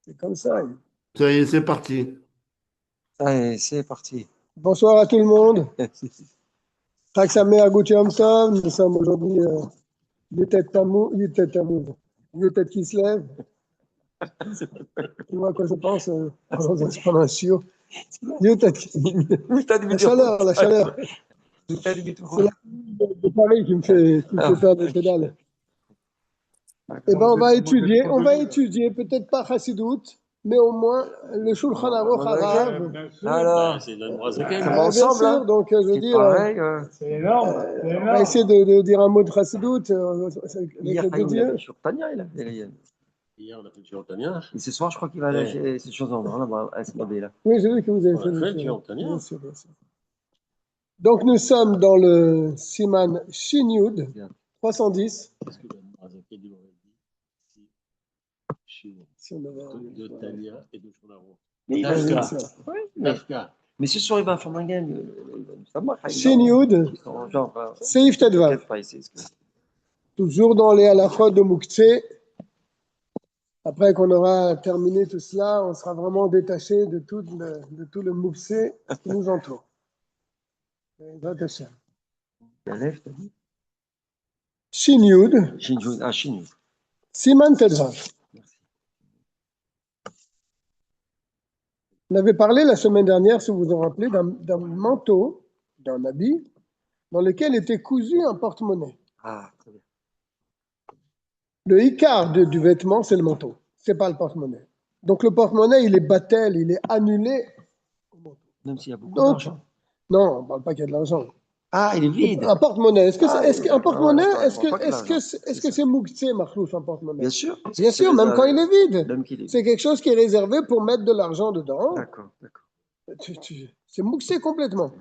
C'est comme ça. Ça y est, c'est parti. Allez, c'est parti. Bonsoir à tout le monde. Chag Sameach Gut Yom Tov. Nous sommes aujourd'hui Yutet Kislev. Tu vois à quoi je pense pendant un chiot. Yutet La chaleur, la chaleur. C'est la de Paris qui me fait faire des pédales. Eh bien, on va étudier, peut-être pas Chassidut, mais au moins le Shulchan Aruch Harav. Alors, c'est le Noazaken. ça va Bien ensemble, sûr, hein. donc je veux C'est dire, pareil. C'est énorme. on va essayer de dire un mot de Chassidut avec Hier, l'aide de Chaim, il Dieu. avait sur Tania, il a fait. Hier, on a fait le Tania. Et ce soir, je crois qu'il va lâcher ces choses en là-bas, à SMAD, là. Oui, j'ai vu que vous avez On fait a fait le le Tania. bien sûr, bien sûr. Donc nous sommes dans le Siman Shin Yud 310. Qu'est-ce que le Noazaken il aurait dit Si on avait de Tania et de Shonaro? Mais, Bien Dafka. sûr. Dafka. mais ce soir, il va faire un game. Ça marche. Shin Yud, Seif Tedvav. Toujours dans les halachot de Mouktsé. Après qu'on aura terminé tout cela, on sera vraiment détaché de tout le Mouktsé qui nous entoure. Shin Yud, Shin. Siman Tedvav. On avait parlé la semaine dernière, si vous vous en rappelez, d'un manteau, d'un habit, dans lequel était cousu un porte-monnaie. Ah, très bien. Le ikar du vêtement, c'est le manteau, c'est pas le porte-monnaie. Donc le porte-monnaie, il est battel, il est annulé. Même s'il y a beaucoup Donc, d'argent. non, on ne parle pas qu'il y a de l'argent. Ah, il est vide. Un porte-monnaie, un porte-monnaie, c'est est-ce que c'est mouktsé, Marlouche, un porte-monnaie? Bien sûr. Bien sûr, même quand il est vide. Même qu'il est C'est quelque chose qui est réservé pour mettre de l'argent dedans. D'accord. C'est mouxé complètement.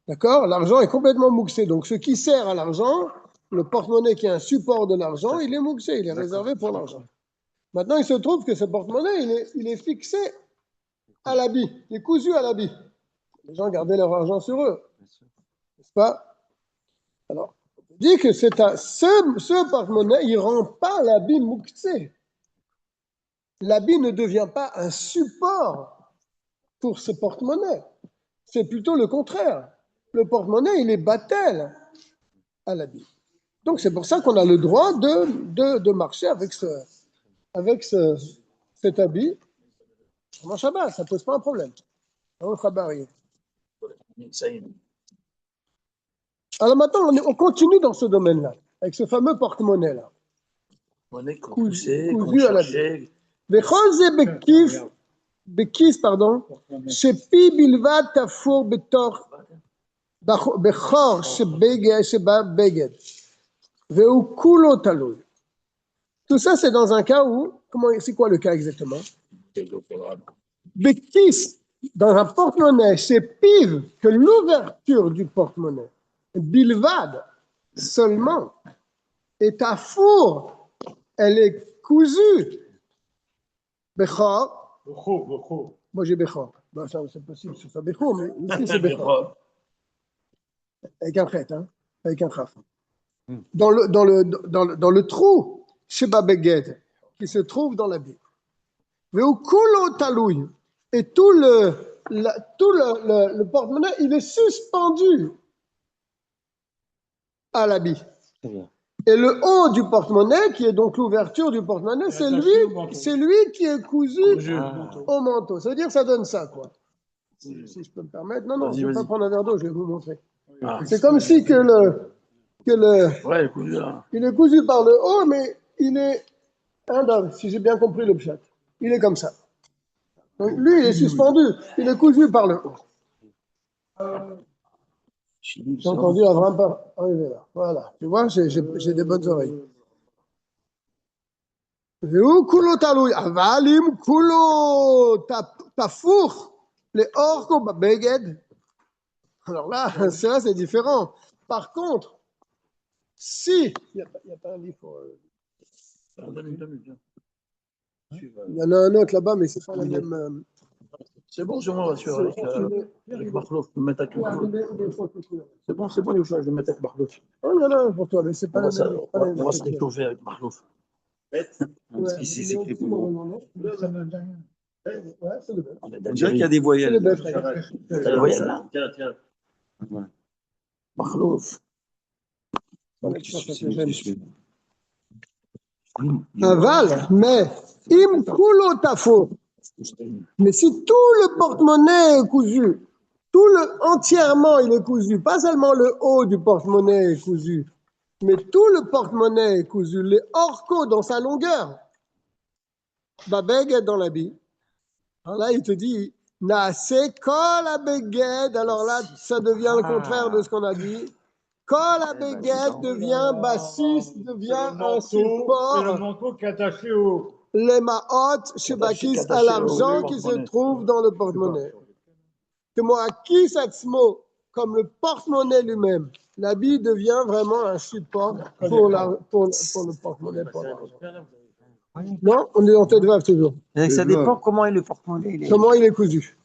D'accord? L'argent est complètement mouxé. Donc, ce qui sert à l'argent, le porte-monnaie qui est un support de l'argent, il est mouxé, il est réservé pour l'argent. Maintenant, il se trouve que ce porte-monnaie, il est fixé à l'habit, il est cousu à l'habit. Les gens gardaient leur argent sur eux. N'est-ce pas? Alors, on dit que ce porte-monnaie, il ne rend pas l'habit mouxé. L'habit ne devient pas un support pour ce porte-monnaie. C'est plutôt le contraire. Le porte-monnaie, il est battel à l'habit. Donc, c'est pour ça qu'on a le droit de marcher avec cet habit pendant Shabbat. Ça ne pose pas un problème. Alors maintenant, on continue dans ce domaine-là, avec ce fameux porte-monnaie-là. Cousu à l'habit. בכיס, שפי בלבד תפור בחור שבבגד, והוא כולו תלוי. Tout ça, c'est dans un cas où, c'est quoi le cas exactement? Bekis, dans un porte-monnaie, c'est piv que l'ouverture du porte-monnaie, bilvad, seulement, et ta four, elle est cousue. Bechor. Moi j'ai Bechor. Ben, ça, c'est possible que ce soit Bechor, mais ici c'est Bechor. Avec un chet, hein? Avec un chaf. Dans le trou, Sheba Beged, qui se trouve dans l'habit. Et tout le porte-monnaie, il est suspendu à l'habit. Et le haut du porte-monnaie, qui est donc l'ouverture du porte-monnaie, c'est lui qui est cousu au manteau. Ça veut dire que ça donne ça, quoi. Si je peux me permettre. Non, je ne vais pas prendre un verre d'eau, je vais vous montrer. C'est comme si il est cousu par le haut, mais il est si j'ai bien compris le pshat. Il est comme ça. Donc lui, il est suspendu, il est cousu par le haut. J'ai entendu Abraham pas arriver là. Voilà. Tu vois, j'ai des bonnes oreilles. Avalim kulo tafour les orko babeged. Alors là, ça c'est différent. Par contre, si il n'y a pas un livre pour. Il y en a un autre là-bas, mais c'est pas la même. C'est bon, c'est moi, monsieur. Avec Barlouf, je vais mettre avec Barlouf. C'est bon, je vais mettre avec Barlouf. Oh, il y en a un pour toi, mais c'est pas la même. On va se réchauffer avec Barlouf. Parce qu'ici, c'est écrit pour vous. Ouais, c'est le bœuf. On dirait qu'il y a des C'est voyelles. le bœuf. T'as des voyelles là? Tiens, tiens. Makhlouf. Aval, mais im kulo tafo. Mais si tout le porte-monnaie est cousu, entièrement il est cousu, pas seulement le haut du porte-monnaie est cousu, mais tout le porte-monnaie est cousu, les orcos dans sa longueur. Babeg est dans l'habit. Alors là, il te dit, Naase kol abeged. Alors là, ça devient le contraire de ce qu'on a dit. Kol abeged devient bassis, devient un Et le support. manteau qui est attaché au. Les maot shebakis à l'argent qui se trouve dans le porte-monnaie. Que moi, qui satsmo, comme le porte-monnaie lui-même, l'habit devient vraiment un support pour le porte-monnaie, pour l'argent. Non, on est dans tête vague toujours. Et ça dépend comment est le porte-monnaie. Comment il est cousu?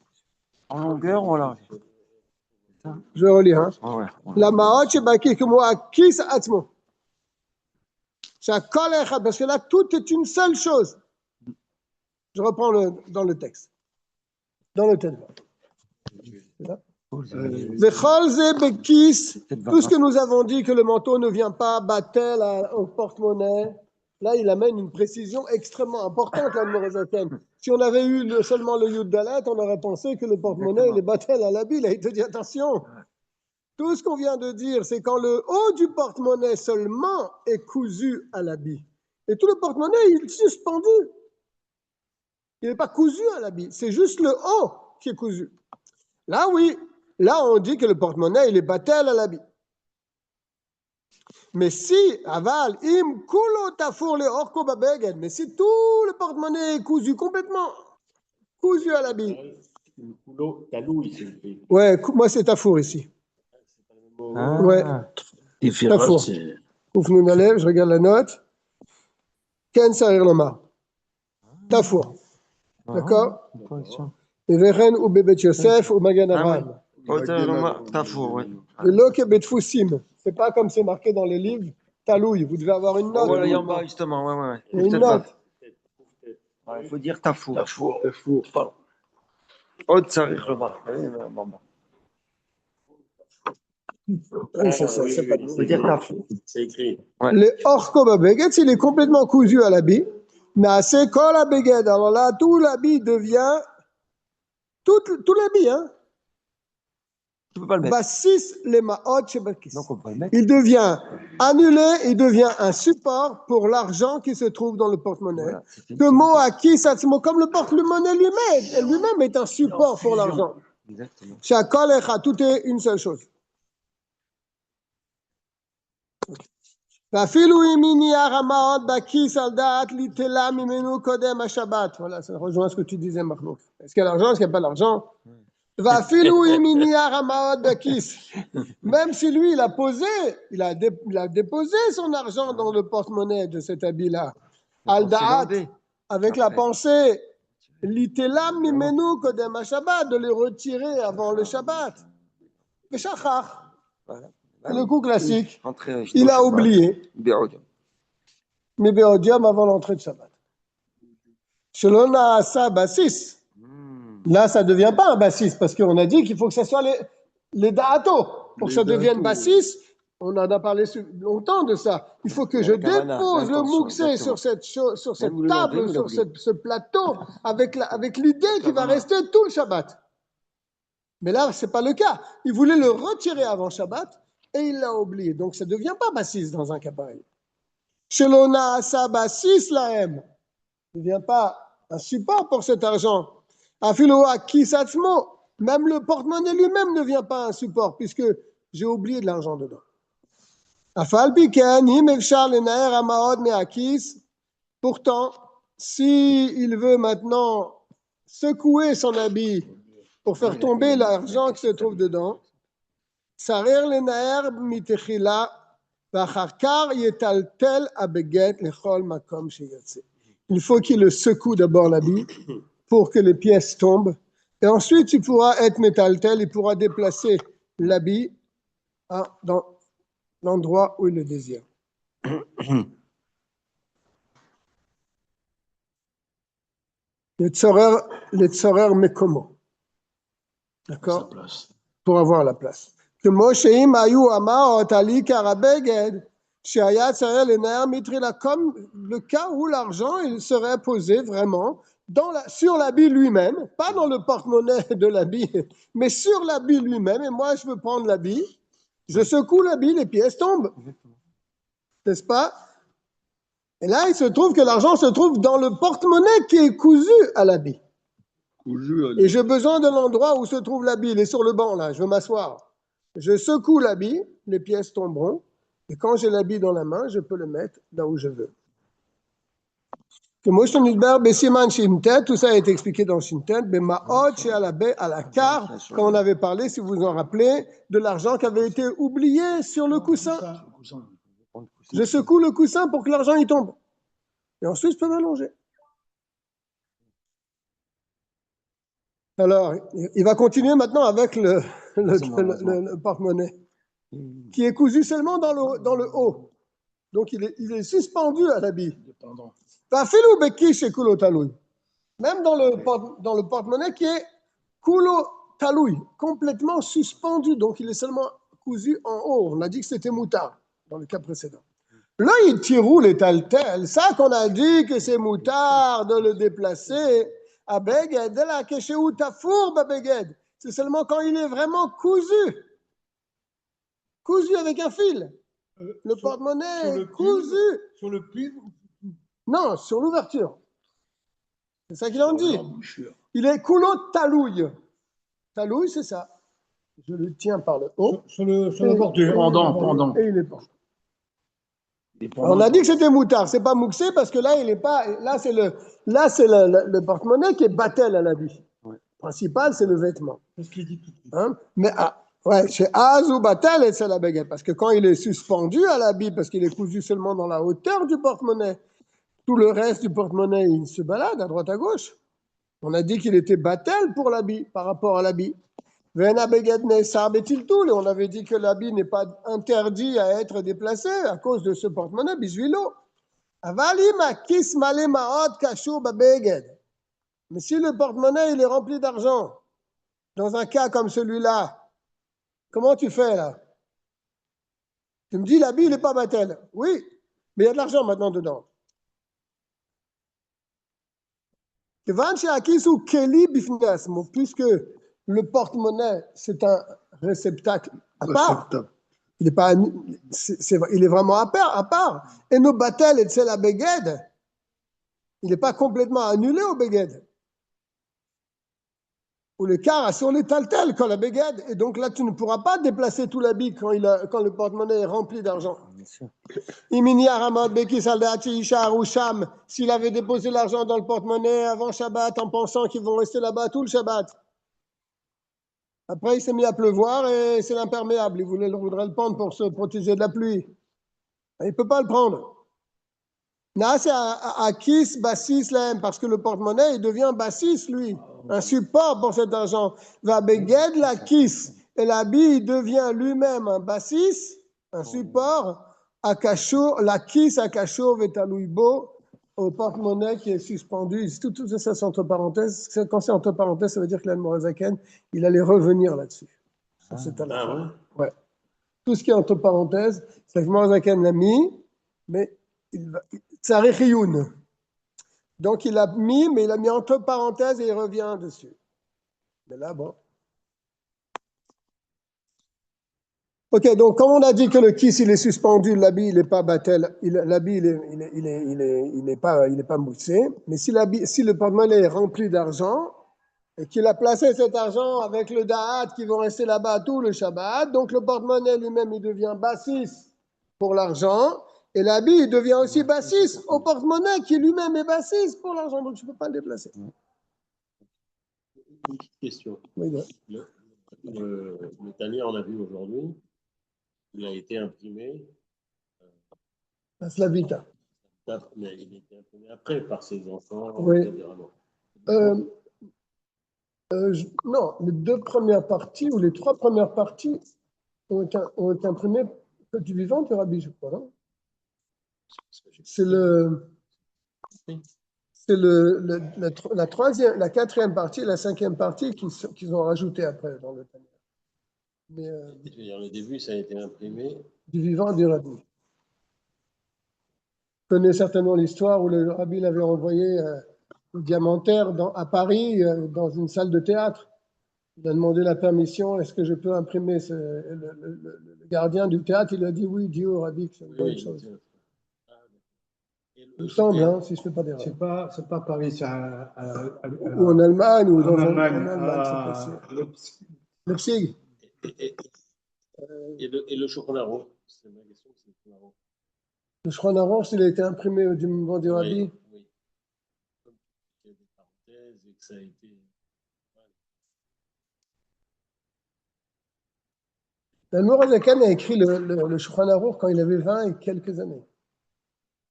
En longueur ou en large? Je vais relire. Hein. Ouais. La maot shebakis que moi, qui satsmo. Parce que là, tout est une seule chose. Je reprends dans le texte. Dans le texte. Tout ce que nous avons dit que le manteau ne vient pas battel au porte-monnaie, là, il amène une précision extrêmement importante, là, de Si on avait eu seulement le Yud Dalet, on aurait pensé que le porte-monnaie, il est battel à l'habit. Là, il te dit attention. Tout ce qu'on vient de dire, c'est quand le haut du porte-monnaie seulement est cousu à l'habit. Et tout le porte-monnaie, il est suspendu. Il n'est pas cousu à l'habit. C'est juste le haut qui est cousu. Là, oui. Là, on dit que le porte-monnaie, il est battel à l'habit. Mais si, aval, im, kulo, tafour, le orko, babeged, mais si tout le porte-monnaie est cousu complètement, cousu à l'habit. Le coulo, talou, il s'est écrit. Ouais, moi, c'est tafour ici. Ah. Ouais. Tafour, c'est. Ouf, nous n'allez, je regarde la note. Ken Sarir Lomar. Tafour. D'accord? Et Veren ou Bebet Yosef ou Magan Abraham. Tafour, oui. Et Loke Betfousim. C'est pas comme c'est marqué dans les livres. Talouille. Vous devez avoir une note. Voilà, il y en bas, justement. Ouais. Il y a une note. Il faut dire tafour. Tafour. Pardon. Haute, ça arrive le bas. C'est pas Il faut dire tafour. C'est écrit. Ouais. Le orko babeged, il est complètement cousu à l'habit. Mais assez kol abeged. Alors là, tout l'habit devient. Tout l'habit, hein. Tu peux pas le mettre. Bassis les maot shebakis. Donc on peut le mettre. Il devient annulé, il devient un support pour l'argent qui se trouve dans le porte-monnaie. Voilà, Que mot acquis, comme le porte-monnaie lui-même est un support pour l'argent. Exactement. Chakol echa, tout est une seule chose. Voilà, ça rejoint ce que tu disais, Marlouf. Est-ce qu'il y a l'argent, est-ce qu'il n'y a pas l'argent? Même si lui, il a déposé son argent dans le porte-monnaie de cet habit-là. Al-Da'at, avec la pensée, l'itelam mimenu kodem ha-shabbat, de les retirer avant le Shabbat. Le shachar, le coup classique, il a oublié. Mais Béodium avant l'entrée de Shabbat. Shelona asa bassis. Là, ça ne devient pas un bassis, parce qu'on a dit qu'il faut que ce soit les da'ato. Pour que ça devienne bassis, on en a parlé longtemps de ça. Il faut que je dépose le mouxé sur cette table, sur ce plateau, avec l'idée qu'il va rester tout le Shabbat. Mais là, ce n'est pas le cas. Il voulait le retirer avant Shabbat, et il l'a oublié. Donc, ça ne devient pas bassis dans un cas pareil. Shelona asa bassis lahem. Il ne devient pas un support pour cet argent. Afiloa kisatsmo, même le porte-monnaie lui-même ne vient pas un support, puisque j'ai oublié de l'argent dedans. Afal piken, im efshar lenaer amaod meakis. Pourtant, s'il veut maintenant secouer son habit pour faire tomber l'argent qui se trouve dedans, sarir lenaer mitechila, vacharkar yetaltel abeget lechol makom sheyatse. Il faut qu'il le secoue d'abord l'habit pour que les pièces tombent. Et ensuite, tu pourras être métaltel, il pourra déplacer l'habit dans l'endroit où il le désire. les tzorer mekomo. Sa D'accord? place. Pour avoir la place. כמו שאם היו אמרות על עיקר הבגד, שהיה צריך לנער מטרילה, comme le cas où l'argent il serait posé vraiment sur l'habit lui-même, pas dans le porte-monnaie de l'habit, mais sur l'habit lui-même, et moi je veux prendre l'habit, je secoue l'habit, les pièces tombent. N'est-ce pas? Et là, il se trouve que l'argent se trouve dans le porte-monnaie qui est cousu à l'habit. Et j'ai besoin de l'endroit où se trouve l'habit. Il est sur le banc, là, je veux m'asseoir. Je secoue l'habit, les pièces tomberont, et quand j'ai l'habit dans la main, je peux le mettre là où je veux. Tout ça a été expliqué dans Shintet, à la carte, quand on avait parlé, si vous vous en rappelez, de l'argent qui avait été oublié sur le coussin. Je secoue le coussin pour que l'argent y tombe. Et ensuite, je peux m'allonger. Alors, il va continuer maintenant avec le porte-monnaie, qui est cousu seulement dans le haut. Donc, il est suspendu à l'habit. Même dans le porte-monnaie qui est kulo taloui, complètement suspendu. Donc, il est seulement cousu en haut. On a dit que c'était moutard dans le cas précédent. Là, il tirou les taltels. Ça qu'on a dit que c'est moutard de le déplacer. À Beged, de la Kesheou Tafour, Beged. C'est seulement quand il est vraiment cousu avec un fil. Le porte-monnaie est cousu. Sur le pli. Non, sur l'ouverture. C'est ça qu'il en dit. Il est coulo talouille. Talouille, c'est ça. Je le tiens par le haut. Sur le bordure, pendant. Et il est pendant. On a dit que c'était moutard, c'est pas mouxé parce que là, il est pas. Là, c'est le porte-monnaie qui est battel à l'habit. Ouais. Principal, c'est le vêtement. C'est ce qu'il dit tout de suite. Hein? Mais ouais, chez Az ou battel, et c'est la baguette. Parce que quand il est suspendu à l'habit, parce qu'il est cousu seulement dans la hauteur du porte-monnaie, tout le reste du porte-monnaie, il se balade à droite à gauche. On a dit qu'il était battel pour l'habit, par rapport à l'habit. Et on avait dit que l'habit n'est pas interdit à être déplacé à cause de ce porte-monnaie, bishuilo. Mais si le porte-monnaie il est rempli d'argent, dans un cas comme celui-là, comment tu fais là? Tu me dis l'habit il n'est pas battel. Oui, mais il y a de l'argent maintenant dedans. Puisque le porte-monnaie, c'est un réceptacle à part. Il est vraiment à part. Et nos battels et c'est la beged. Il n'est pas complètement annulé au beged. Ou le car sur les taltels quand la beged. Et donc là, tu ne pourras pas déplacer tout l'habit quand le porte-monnaie est rempli d'argent. S'il avait déposé l'argent dans le porte-monnaie avant Shabbat en pensant qu'ils vont rester là-bas tout le Shabbat. Après, il s'est mis à pleuvoir et c'est l'imperméable. Il voudrait le prendre pour se protéger de la pluie. Il ne peut pas le prendre. Là, c'est à Kis, Bassis, parce que le porte-monnaie, il devient Bassis, lui. Un support pour cet argent. Va Beged la Kis. Et l'habit, il devient lui-même un Bassis, un support. Akashur, la Kis, Akashur, Vetalouibo, au porte-monnaie qui est suspendu. Tout ça, c'est entre parenthèses. Quand c'est entre parenthèses, ça veut dire que l'Admorazaken, il allait revenir là-dessus. Ouais. Tout ce qui est entre parenthèses, c'est que l'Admorazaken l'a mis, mais Tsarich Iyun. Donc il l'a mis, mais il l'a mis entre parenthèses et il revient dessus. Mais là, bon. Ok, donc comme on a dit que le kiss il est suspendu, l'habit il n'est pas battel, l'habit il n'est pas moussé, mais si le porte-monnaie est rempli d'argent et qu'il a placé cet argent avec le da'at qui vont rester là-bas tout le Shabbat, donc le porte-monnaie lui-même il devient bassis pour l'argent et l'habit il devient aussi bassis au porte-monnaie qui lui-même est bassis pour l'argent, donc tu ne peux pas le déplacer. Une petite question. Oui, le tanier, on a vu aujourd'hui. Il a été imprimé. La Slavita. Mais il a été imprimé après par ses enfants. Oui. Non, les 2 premières parties ou les 3 premières parties ont été imprimées du vivant de Rabbi, je crois. Non c'est c'est la troisième, la quatrième partie, la cinquième partie qu'ils ont rajouté après dans le Tanya. Mais Je veux dire, le début, ça a été imprimé. du vivant du Rabbi. Vous connaissez certainement l'histoire où le Rabbi l'avait envoyé au Diamantaire à Paris, dans une salle de théâtre. Il a demandé la permission, est-ce que je peux imprimer le gardien du théâtre, il a dit oui, Dieu au Rabbi, que c'est une bonne chose. Il me semble, hein, si je ne fais pas d'erreur. C'est pas Paris, c'est Ou en Allemagne, ou en en Allemagne. c'est possible. Leipzig. Et le Shulchan c'est ma question, c'est le Shulchan Aruch. Le Shulchan Aruch, il a été imprimé du vivant du Rabbi. Oui. Comme il y a des parenthèses et que ça a été. L'Admor HaZaken a écrit le Shulchan Aruch quand il avait 20 et quelques années.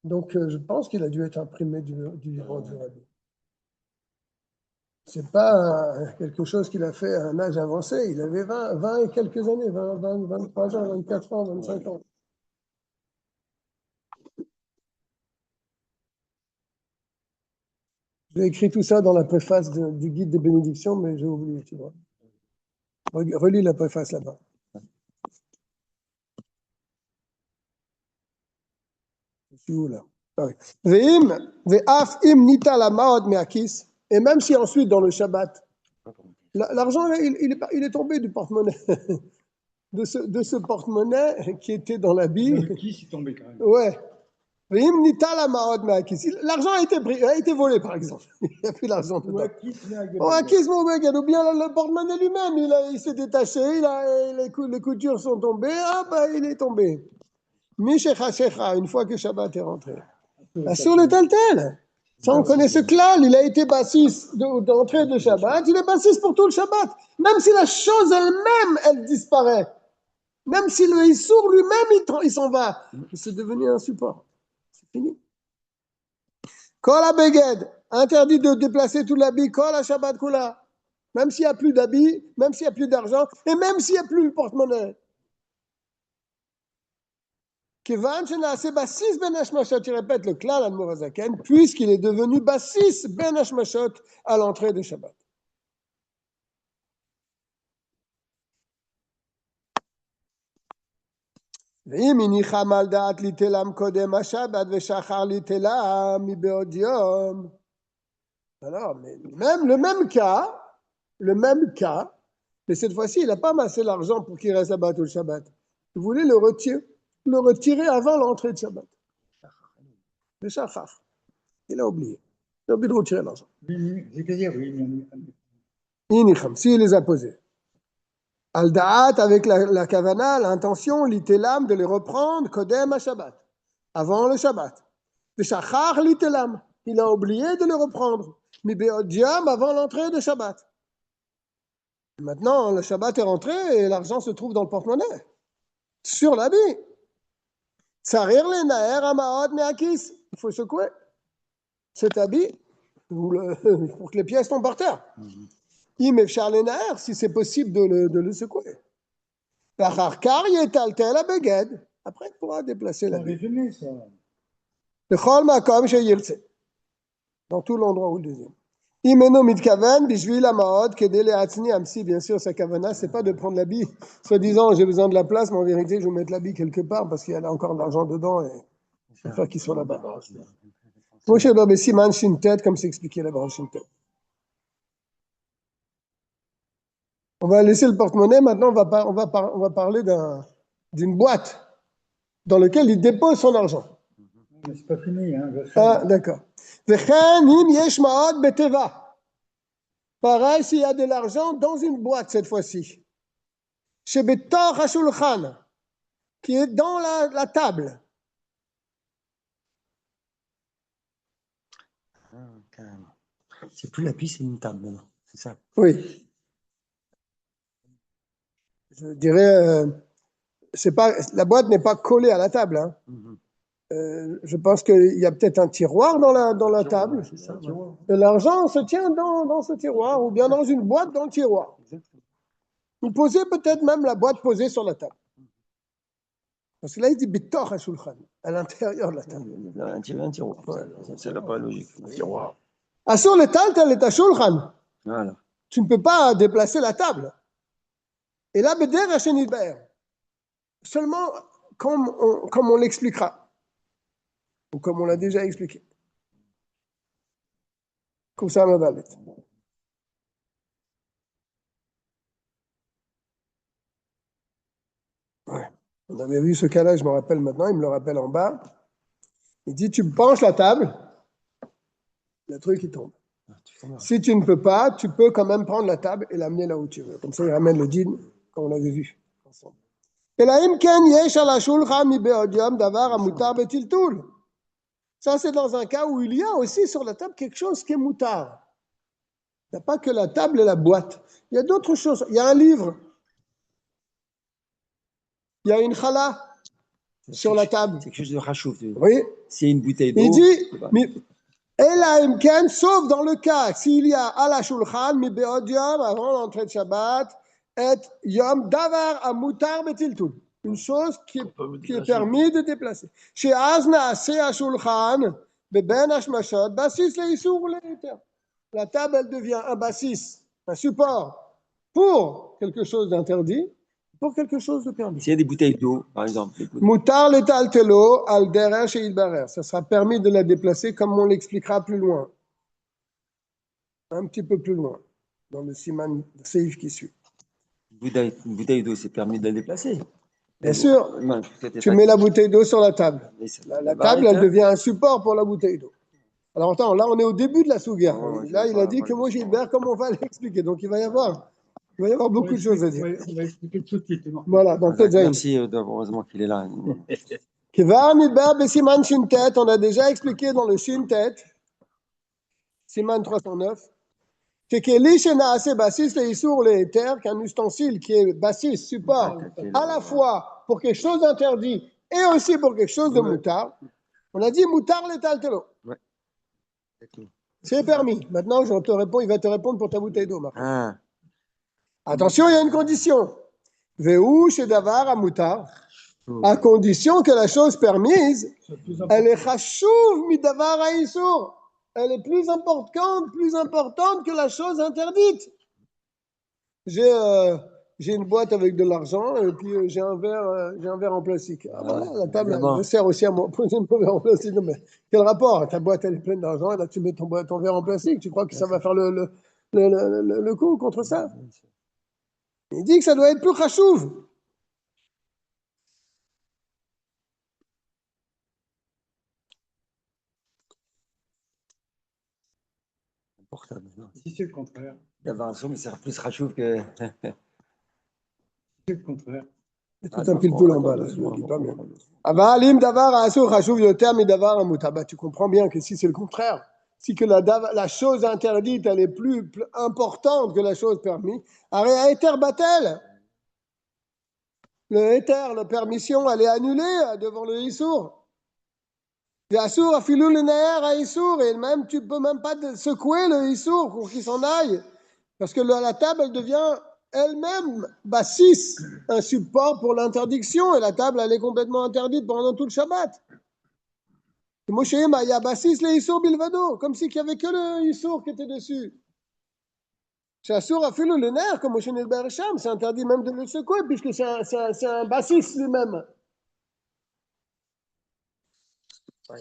Donc, je pense qu'il a dû être imprimé du vivant du Rabbi. Ce n'est pas quelque chose qu'il a fait à un âge avancé. Il avait 20 et quelques années, 23 ans, 24 ans, 25 ans. J'ai écrit tout ça dans la préface du guide des bénédictions, mais j'ai oublié, tu vois. Relis la préface là-bas. Je suis où là? Et même si ensuite dans le Shabbat, l'argent il est tombé du porte-monnaie, de ce porte-monnaie qui était dans l'habit. Le kiss est tombé quand même. Ouais. L'argent a été volé, par exemple. Il n'y a plus d'argent dedans. Ou bien le porte-monnaie lui-même, il s'est détaché, les coutures sont tombées, il est tombé. Une fois que Shabbat est rentré. Sur le tel. Ça, on connaît ce klal, il a été bassis d'entrée de Shabbat, il est bassis pour tout le Shabbat. Même si la chose elle-même, elle disparaît. Même si le Issour lui-même, il s'en va. C'est devenu un support. C'est fini. Kol ha-beged, interdit de déplacer tout l'habit, kol ha-Shabbat kula. Même s'il n'y a plus d'habit, même s'il n'y a plus d'argent, et même s'il n'y a plus le porte-monnaie. Kevan shenaase bassis ben hashmashot, il répète le klal Admor HaZaken, puisqu'il est devenu bassis ben hashmashot à l'entrée de Shabbat. ואם הניחם על דעת ליטלם קודם השבת ושחר ליטלם מבעוד יום. Alors, mais le même cas, mais cette fois-ci, il n'a pas amassé l'argent pour qu'il reste à tout le Shabbat. Il voulait le retirer avant l'entrée de Shabbat. Le shachar. Il a oublié. Il a oublié de retirer l'argent. C'est-à-dire, oui. Inicham, s'il les a posés. Al da'at avec la kavana, l'intention, l'itelam, de les reprendre, kodem à Shabbat, avant le Shabbat. Le shachar l'itelam, il a oublié de les reprendre. Mi be'odiam, avant l'entrée de Shabbat. Maintenant, le Shabbat est rentré et l'argent se trouve dans le porte-monnaie, sur l'habit. Tsarir le naer amaot me'akis, il faut secouer cet habit pour que les pièces tombent par terre. Si c'est possible de le secouer. Après, il pourra déplacer la vie. Résumé, ça. Dans tout l'endroit où le deuxième. Bien sûr, sa kavana, c'est pas de prendre l'habit, soi-disant, j'ai besoin de la place, mais en vérité, je vais mettre l'habit quelque part parce qu'il y a encore de l'argent dedans et je préfère qu'il soit là-bas. Moshe Rabbeinu Siman Shintet, comme c'est expliqué là-bas en Shintet. On va laisser le porte-monnaie, maintenant on va parler d'une boîte dans laquelle il dépose son argent. Mais c'est pas fini, hein. Ah, d'accord. Pareil, s'il y a de l'argent dans une boîte cette fois-ci. Chez Betor HaShulchan, qui est dans la table. C'est plus la piste, c'est une table maintenant. C'est ça. Oui. Je dirais, la boîte n'est pas collée à la table. Hein. Je pense qu'il y a peut-être un tiroir dans la table. Et l'argent se tient dans ce tiroir ou bien dans une boîte dans le tiroir. Vous posez peut-être même la boîte posée sur la table. Parce que là, il dit Bitor HaShulchan, à l'intérieur de la table. Un tiroir. Ouais, c'est là pas logique. Un tiroir. Asur le taltal et shulchan. Voilà. Tu ne peux pas déplacer la table. Et là, beder hachenidber. Seulement comme on l'expliquera. Ou comme on l'a déjà expliqué. Comme ça, Madalet. Ouais. On avait vu ce cas-là, je me rappelle maintenant, il me le rappelle en bas. Il dit, tu penches la table, le truc il tombe. Si tu ne peux pas, tu peux quand même prendre la table et l'amener là où tu veux. Comme ça, il ramène le din, comme on avait vu ensemble. Et là, ça, c'est dans un cas où il y a aussi sur la table quelque chose qui est moutard. Il n'y a pas que la table et la boîte. Il y a d'autres choses. Il y a un livre. Il y a une chala sur la table. C'est quelque chose de rachouf. Oui. S'il y a une bouteille d'eau. Il dit, sauf dans le cas, s'il y a à la shulchan, mi be'od yom, avant l'entrée de Shabbat, et yom davar amutar betiltul. Une chose qui est permis de déplacer. Chez Azna, c'est à shulchan, beben hashmashot, basis le isur le eter. La table, elle devient un basis, un support pour quelque chose d'interdit, pour quelque chose de permis. S'il y a des bouteilles d'eau, par exemple. Mutar letaltelo al derer sheidbarer. Ça sera permis de la déplacer comme on l'expliquera plus loin. Un petit peu plus loin, dans le siman seif qui suit. Une bouteille d'eau, c'est permis de la déplacer. Bien sûr, tu mets la bouteille d'eau sur la table. La table, elle devient un support pour la bouteille d'eau. Alors attends, là on est au début de la souga. Là, il a dit que moi Gilbert, comment on va l'expliquer. Donc il va y avoir beaucoup de choses à dire. On va expliquer tout de suite. Voilà, donc peut-être merci, heureusement qu'il est là. Kivar midbar besiman shintet, on a déjà expliqué dans le shintet, siman 309, c'est que l'ishena assez basis le isur le eter, qu'un ustensile qui est basis, support, à la fois pour quelque chose d'interdit et aussi pour quelque chose de moutard. On a dit moutard letaltelo. C'est permis. Maintenant, je te réponds, il va te répondre pour ta bouteille d'eau. Ah. Attention, il y a une condition. Ve'u shedavar amutar. À condition que la chose permise, elle est chashuv midavar haïsour. Elle est plus importante que la chose interdite. J'ai une boîte avec de l'argent et puis j'ai un verre en plastique. Ah, voilà, la table, elle sert aussi à poser mon verre en plastique. Non, mais quel rapport? Ta boîte, elle est pleine d'argent et là, tu mets ton verre en plastique. Tu crois que ça va faire le coup contre ça? Il dit que ça doit être plus chashuv. Si c'est le contraire. D'avoir un son, mais c'est plus rachouf que. C'est le contraire. C'est tout un pile-poule en bas, là, je ne le dis pas bien. Avalim davar asur chashuv yoter mi davar amutar. Tu comprends bien que si c'est le contraire, si que la chose interdite, elle est plus importante que la chose permise, arrêt éther batel. Le éther, la permission, elle est annulée devant le issour. Et assour a filou le naer à issour, et même tu peux même pas secouer le issour pour qu'il s'en aille, parce que la table, elle devient elle-même bassis, un support pour l'interdiction, et la table, elle est complètement interdite pendant tout le Shabbat. Moshe il y a bassis le issour bilvado, comme si qu'il n'y avait que le issour qui était dessus. C'est assour a filou le naer, comme Moshe Nilberesham, c'est interdit même de le secouer, puisque c'est un bassis lui-même. Là,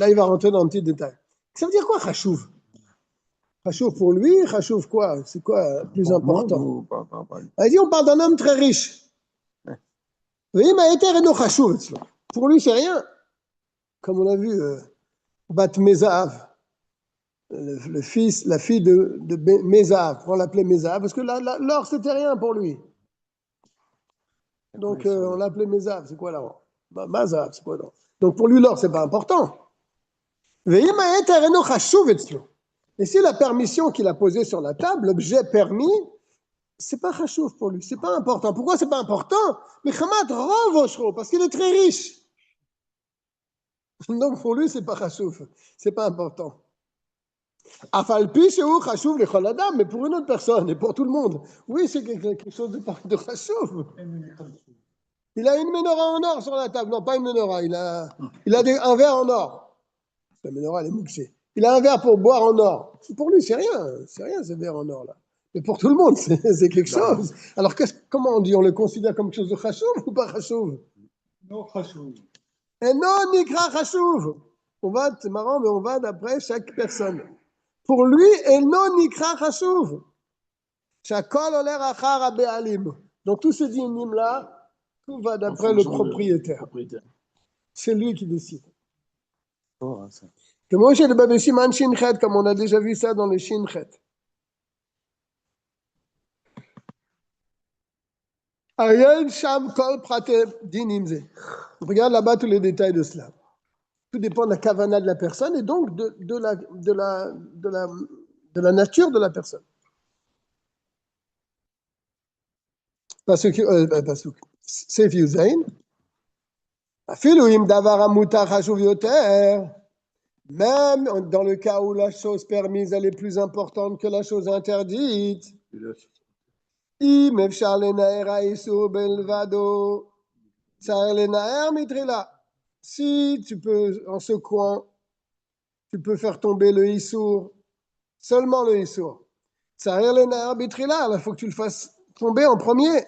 il va rentrer dans un petit détail. Ça veut dire quoi, chachouv? Chachouv pour lui, chachouv quoi? C'est quoi plus important? Il dit, on parle d'un homme très riche. Pour lui, c'est rien. Comme on a vu, Bat Mezav. La fille de Mézav, on l'appelait Mézav, parce que l'or, c'était rien pour lui. Donc, on l'appelait Mézav, c'est quoi l'or? Mazav, c'est quoi l'or? Donc, pour lui, l'or, c'est pas important. Et si la permission qu'il a posée sur la table, l'objet permis, c'est pas chashouf pour lui, c'est pas important. Pourquoi c'est pas important? Parce qu'il est très riche. Donc, pour lui, c'est pas chashouf, c'est pas important. Afalpi shehu chashuv lechol adam, mais pour une autre personne et pour tout le monde. Oui, c'est quelque chose de chashuv. Il a une menorah en or sur la table. Non, pas une menorah. Il a un verre en or. La menorah, elle est mouxée. Il a un verre pour boire en or. Pour lui, c'est rien. C'est rien, ce verre en or-là. Mais pour tout le monde, c'est quelque chose. Alors, comment on dit? On le considère comme quelque chose de chashuv ou pas chashuv? Non, chashuv. Et non, nikra chashuv. C'est marrant, mais on va d'après chaque personne. Pour lui, et non, nikra chashuv. Shakol oler achar habe'alim. Donc, tous ces dynimes-là, tout va d'après le propriétaire. C'est lui qui décide. Oh, hein, ça. Que moi, j'ai le Babé Siman Shinchet, comme on a déjà vu ça dans le Shinchet. Ayen Sham Kol Prate Dinimze. Regarde là-bas tous les détails de cela. Tout dépend de la kavana de la personne et donc de la nature de la personne. Parce que Sef Yuzain, Afilu im davar amutar chashuv yoter. Même dans le cas où la chose permise elle est plus importante que la chose interdite. Im efshar lenaer haïsur belvado. Tsar lenaer mitrila. Si tu peux, en secouant, tu peux faire tomber le issour, seulement le issour. Tsar lenaer mitrila, il faut que tu le fasses tomber en premier.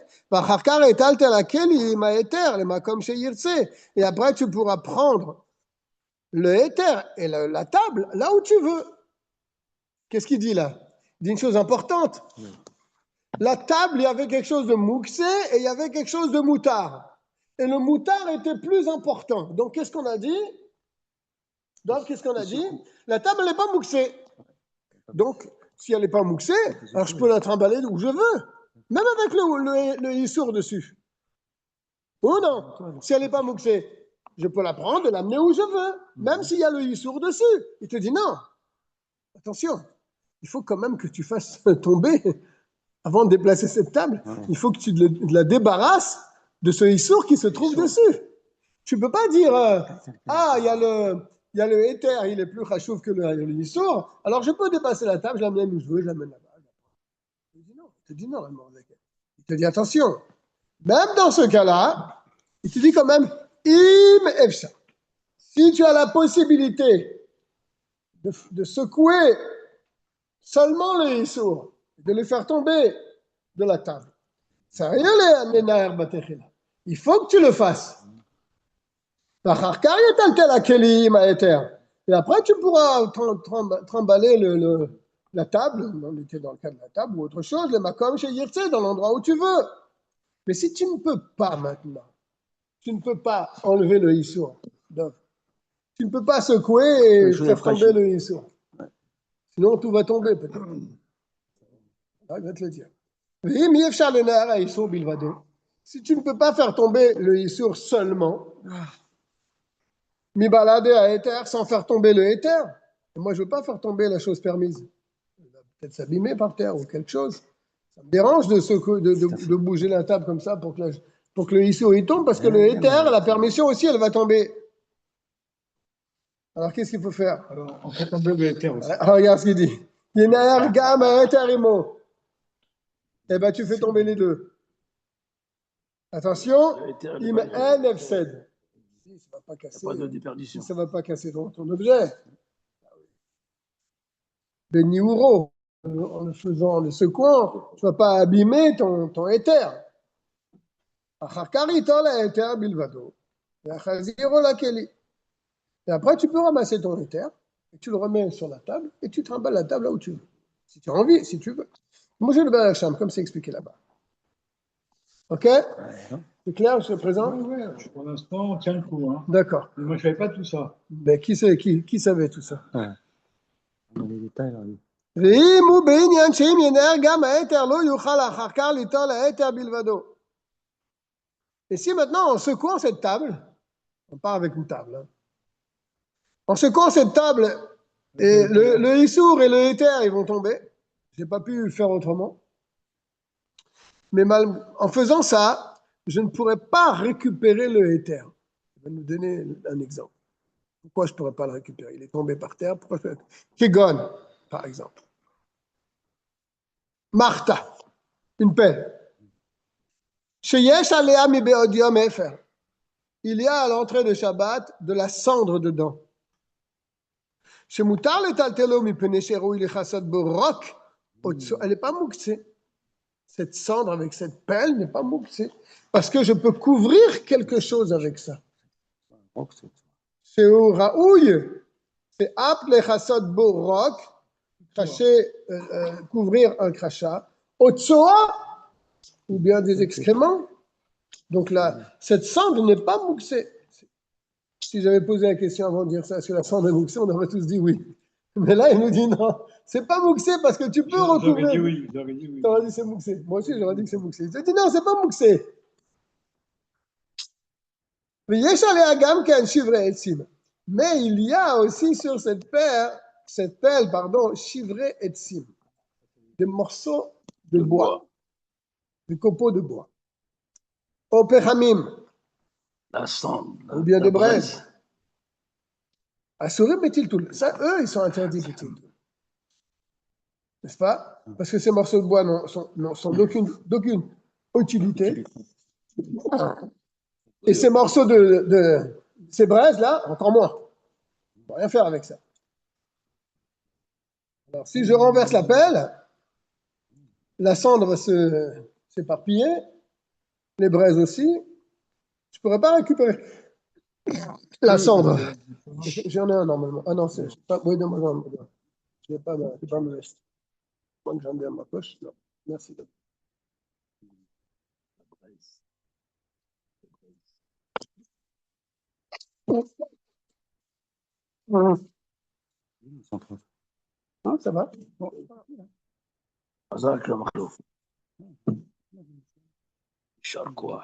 Et après, tu pourras prendre le éther et la table là où tu veux. Qu'est-ce qu'il dit là? Il dit une chose importante. La table, il y avait quelque chose de mouxé et il y avait quelque chose de moutard. Et le moutard était plus important. Donc, qu'est-ce qu'on a dit? La table, elle n'est pas mouxée. Donc, si elle n'est pas mouxée, alors je peux la trimballer où je veux. Même avec le issour dessus. Ou non? Si elle n'est pas mouxée, je peux la prendre et l'amener où je veux, même s'il y a le issour dessus. Il te dit non. Attention, il faut quand même que tu fasses tomber, avant de déplacer cette table, il faut que tu la débarrasses de ce issour qui se trouve dessus. Tu ne peux pas dire, il y a le éther, il est plus chachouf que le issour, alors je peux dépasser la table, je l'amène où je veux, je l'amène là-bas. Il te dit non. Il te dit attention. Même dans ce cas-là, il te dit quand même, im efsha. Si tu as la possibilité de secouer seulement le issour, de le faire tomber de la table, ça rien il faut que tu le fasses. Et après, tu pourras trimballer la table, on était dans le cas de la table ou autre chose, le makom chez Yirtse, dans l'endroit où tu veux. Mais si tu ne peux pas maintenant, tu ne peux pas enlever le issour, tu ne peux pas secouer et faire tomber le issour. Sinon, tout va tomber peut-être. Je vais te le dire. Si tu ne peux pas faire tomber le issour seulement, mi balader à éther sans faire tomber le éther, moi je ne veux pas faire tomber la chose permise. Il va peut-être s'abîmer par terre ou quelque chose. Ça me dérange de bouger la table comme ça pour que le issour il tombe, parce que le éther, la permission aussi, elle va tomber. Alors qu'est-ce qu'il faut faire? Alors, on fait tomber le éther aussi. Regarde ce qu'il dit. Yenaer gam éther imo. Eh bien, tu fais tomber les deux. Attention, il met un efsed. Ça ne va pas casser. Pas de déperdition. Ça ne va pas casser ton objet. Beniuro, en le secouant, tu ne vas pas abîmer ton éther. Et après, tu peux ramasser ton éther, et tu le remets sur la table, et tu trimbales la table là où tu veux. Si tu as envie, si tu veux. Moi, j'ai le bain à la chambre, comme c'est expliqué là-bas. Ok? C'est clair, je suis présent? Oui, pour l'instant, on tient le coup. Hein. D'accord. Mais moi, je ne savais pas tout ça. Ben, qui savait tout ça? On a les détails là. Et si maintenant, en secouant cette table, on part avec une table, hein. En secouant cette table, et le issour et le éther, ils vont tomber. Je n'ai pas pu faire autrement. Mais en faisant ça, je ne pourrais pas récupérer le éther. Je vais nous donner un exemple. Pourquoi je ne pourrais pas le récupérer? Il est tombé par terre. Kegon. par exemple. Martha, une pelle. Sheyesh alea mi be'od yom efer. Il y a à l'entrée de Shabbat de la cendre dedans. Shemutar letaltelo mipnei sheroui lechasad borok. Elle n'est pas mouksée. Cette cendre avec cette pelle n'est pas mouksée. Parce que je peux couvrir quelque chose avec ça. Sheu raouille, c'est ap lechasad borok, couvrir un crachat. Otsoa, ou bien des excréments. Donc là, cette cendre n'est pas mouksée. Si j'avais posé la question avant de dire ça, est-ce que la cendre est mouksée, on aurait tous dit oui. Mais là, il nous dit non, c'est pas mouksé parce que tu peux recouvrir. J'aurais dit oui, j'aurais dit oui. T'aurais dit c'est mouksé. Moi aussi, j'aurais dit que c'est mouksé. Il te dit non, c'est pas mouksé. Mais il y a aussi sur cette pelle, chivré et sim, des morceaux de bois, des copeaux de bois. Au péchamim, La cendre. ou bien des braises. Assurim et tiltoul. Ça, eux, ils sont interdits de tiltoul. N'est-ce pas? Parce que ces morceaux de bois sont d'aucune utilité. Et ces morceaux ces braises-là, encore moins. On ne peut rien faire avec ça. Alors, si je renverse la pelle, la cendre va s'éparpiller, les braises aussi. Je ne pourrais pas récupérer la cendre. J'en ai un normalement. Ah non, c'est pas. Oui, donne-moi. Je n'ai pas ma veste. Moi que j'en ai dans ma poche. Non, merci. Ah, ça va. Bon. Hazak le Makhlouf. Charcoua.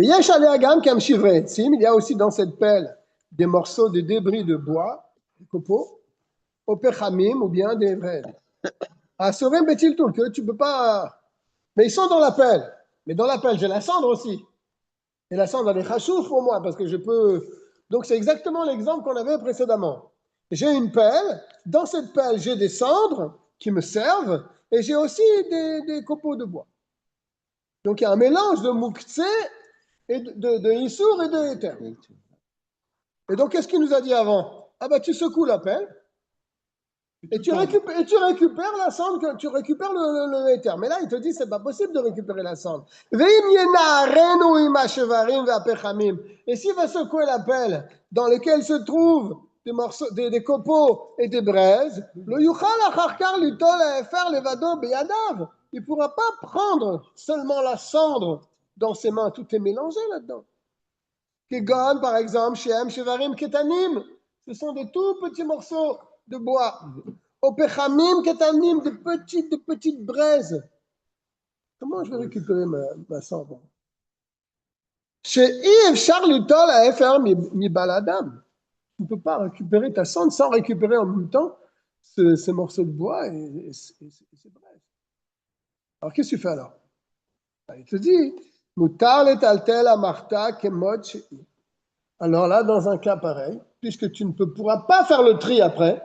Il y a aussi dans cette pelle des morceaux de débris de bois, des copeaux, au péchamim ou bien des vrais. À Sorim Betiltoul, que tu ne peux pas. Mais ils sont dans la pelle. Mais dans la pelle, j'ai la cendre aussi. Et la cendre, elle est chachouf pour moi, parce que je peux. Donc, c'est exactement l'exemple qu'on avait précédemment. J'ai une pelle. Dans cette pelle, j'ai des cendres qui me servent. Et j'ai aussi des copeaux de bois. Donc, il y a un mélange de mouktsé et de Issour et de Éther. Et donc, qu'est-ce qu'il nous a dit avant? Ah ben, tu secoues la pelle et tu récupères la cendre, tu récupères le Éther. Mais là, il te dit, c'est pas possible de récupérer la cendre. Et s'il va secouer la pelle dans laquelle se trouvent des morceaux, des copeaux et des braises, le yuchal acharkar litol faire levado beyadav. Il ne pourra pas prendre seulement la cendre dans ses mains, tout est mélangé là-dedans. Kegon, par exemple, Shem, Shevarim, Ketanim, ce sont des tout petits morceaux de bois. Opechamim, Ketanim, de petites braises. Comment je vais récupérer ma cendre? Chez Yves Charles Tol à FR mi baladam. Tu ne peux pas récupérer ta cendre sans récupérer en même temps ces morceaux de bois et ces braises. Alors, qu'est-ce que tu fais alors? Il te dit, alors là, dans un cas pareil, puisque tu ne pourras pas faire le tri après,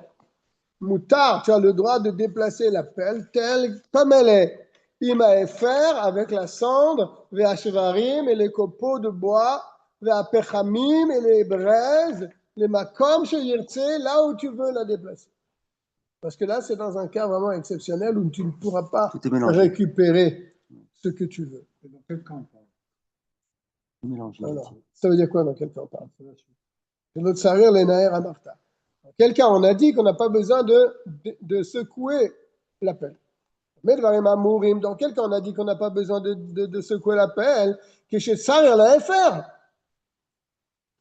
Moutar, tu as le droit de déplacer la pelle telle comme elle est. Imaefer avec la cendre, Ve'ashvarim et les copeaux de bois, Ve'apechamim et les braises, les makom sheyirtse, là où tu veux la déplacer. Parce que là, c'est dans un cas vraiment exceptionnel où tu ne pourras pas récupérer ce que tu veux. Dans quel cas on parle? Alors, ça veut dire quoi dans quel cas on parle? C'est notre sarir les naer à Martha. Dans quel cas on a dit qu'on n'a pas besoin de secouer la pelle? Mais dans quel cas on a dit qu'on n'a pas besoin de secouer la pelle? Que chez sarir la FR.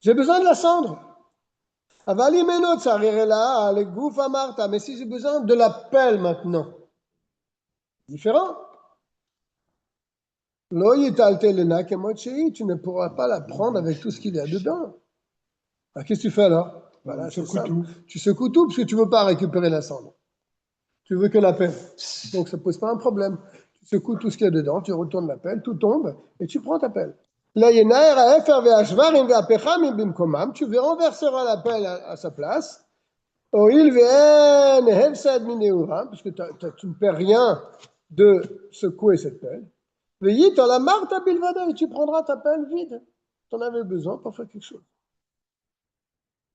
J'ai besoin de la cendre. Avali menot sarir là, les gouf à Martha. Mais si j'ai besoin de la pelle maintenant, différent. Tu ne pourras pas la prendre avec tout ce qu'il y a dedans. Alors, qu'est-ce que tu fais alors? Voilà, tu secoues tout parce que tu ne veux pas récupérer la cendre. Tu veux que la pelle. Donc ça ne pose pas un problème. Tu secoues tout ce qu'il y a dedans, tu retournes la pelle, tout tombe et tu prends ta pelle. Tu renverseras la pelle à sa place Oil ve'en hefsad mineura, parce que tu ne perds rien de secouer cette pelle. Veillez, tu la marre ta bilvada et tu prendras ta pelle vide. Tu en avais besoin pour faire quelque chose.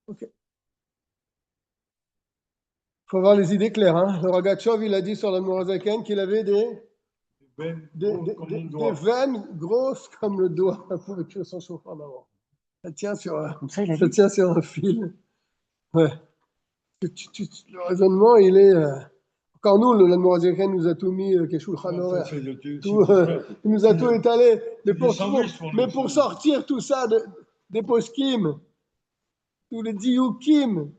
Ok. Il faut avoir les idées claires. Hein. Le Rogatchov, il a dit sur le Mourazaken qu'il avait des veines grosses comme le doigt pour écrire son chauffeur en avant. Ça tient sur un fil. Ouais. Le raisonnement, il est. Encore nous, le Mourazaken nous a tout mis Keshulchan Aruch. Il nous a tout étalé. Mais pour sortir tout ça des poskim, tous les diukim.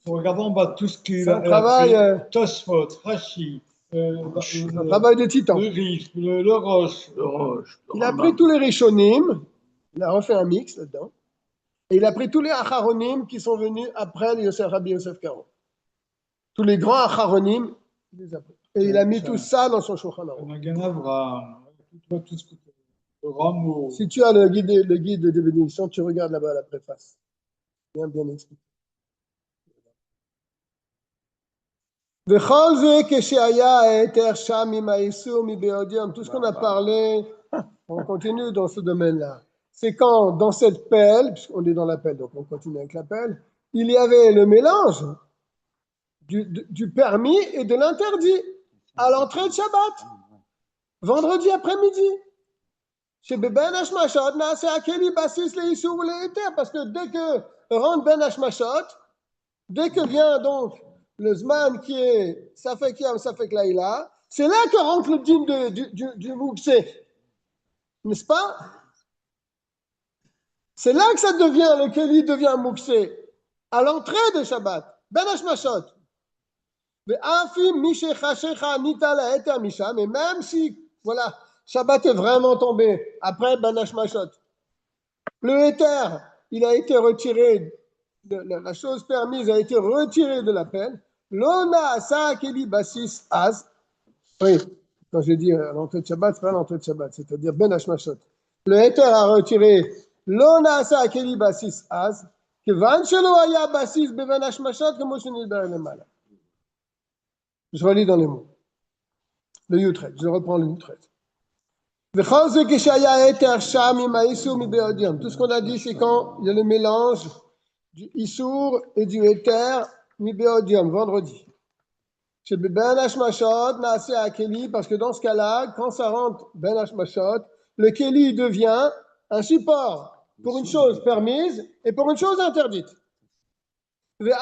Regardons en bas tout ce qui C'est un travail. Tosfot, Rashi, Un travail de titan. le Rif, le Roche. Il a pris tous les Rishonim, il a refait un mix là-dedans, et il a pris tous les Acharonim qui sont venus après Rabbi Yosef Karo. Tous les grands Acharonim, il les a pris. Et il a mis tout ça dans son Shulchan Aruch. Si tu as le guide de bénédiction, tu regardes là-bas la préface. Bien expliqué. Tout ce qu'on a parlé, on continue dans ce domaine-là. C'est quand, dans cette pelle, puisqu'on est dans la pelle, donc on continue avec la pelle, il y avait le mélange du permis et de l'interdit à l'entrée de Shabbat, vendredi après-midi. Chez Ben Hashmashot, c'est à Keli Bassis les Issour les Éthers, parce que dès que rentre Ben Hashmashot, dès que vient donc le Zman qui est Safek Yam, Safek Laïla, c'est là que rentre le dîme du Mouksé. N'est-ce pas? C'est là que ça devient, le Keli devient Mouksé. À l'entrée de Shabbat. Ben Hashmashot. Mais même si, voilà, Shabbat est vraiment tombé après Ben Hashmashot. Le Éther, il a été retiré, la chose permise a été retirée de la peine. L'ona asa keli basis az. Oui, quand j'ai dit l'entrée de Shabbat, c'est pas l'entrée de Shabbat, c'est-à-dire Ben Hashmashot. Le Éther a retiré l'ona asa keli basis az. Kevan shelo haya basis ben Hashmashot comme shenilber lemala. Je relis dans les mots. Le Yutret, je reprends le Yutret. Tout ce qu'on a dit, c'est quand il y a le mélange du Issour et du Éther, Mibéodium, vendredi. Chez Ben Hashmashot, Naaseh à Keli, parce que dans ce cas-là, quand ça rentre Ben Hashmashot, le Keli devient un support pour une chose permise et pour une chose interdite. Et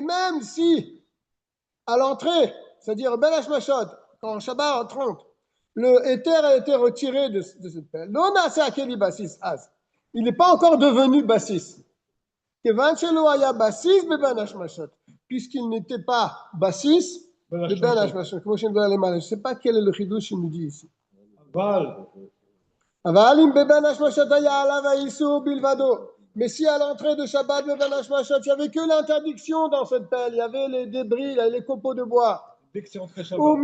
même si, à l'entrée, c'est-à-dire Ben Hashmashot, quand Shabbat rentre, le éther a été retiré de cette pelle. Non, c'est à Keli Bassis Az. Il n'est pas encore devenu Bassis. Puisqu'il n'était pas Bassis, de Ben Hashmashot. Je ne sais pas quel est le chidouche qu'il nous dit ici. Mais si à l'entrée de Shabbat, le Ben Hashmashot, il n'y avait que l'interdiction dans cette pelle, il y avait les débris, les copeaux de bois. Dès que c'est entré Shabbat.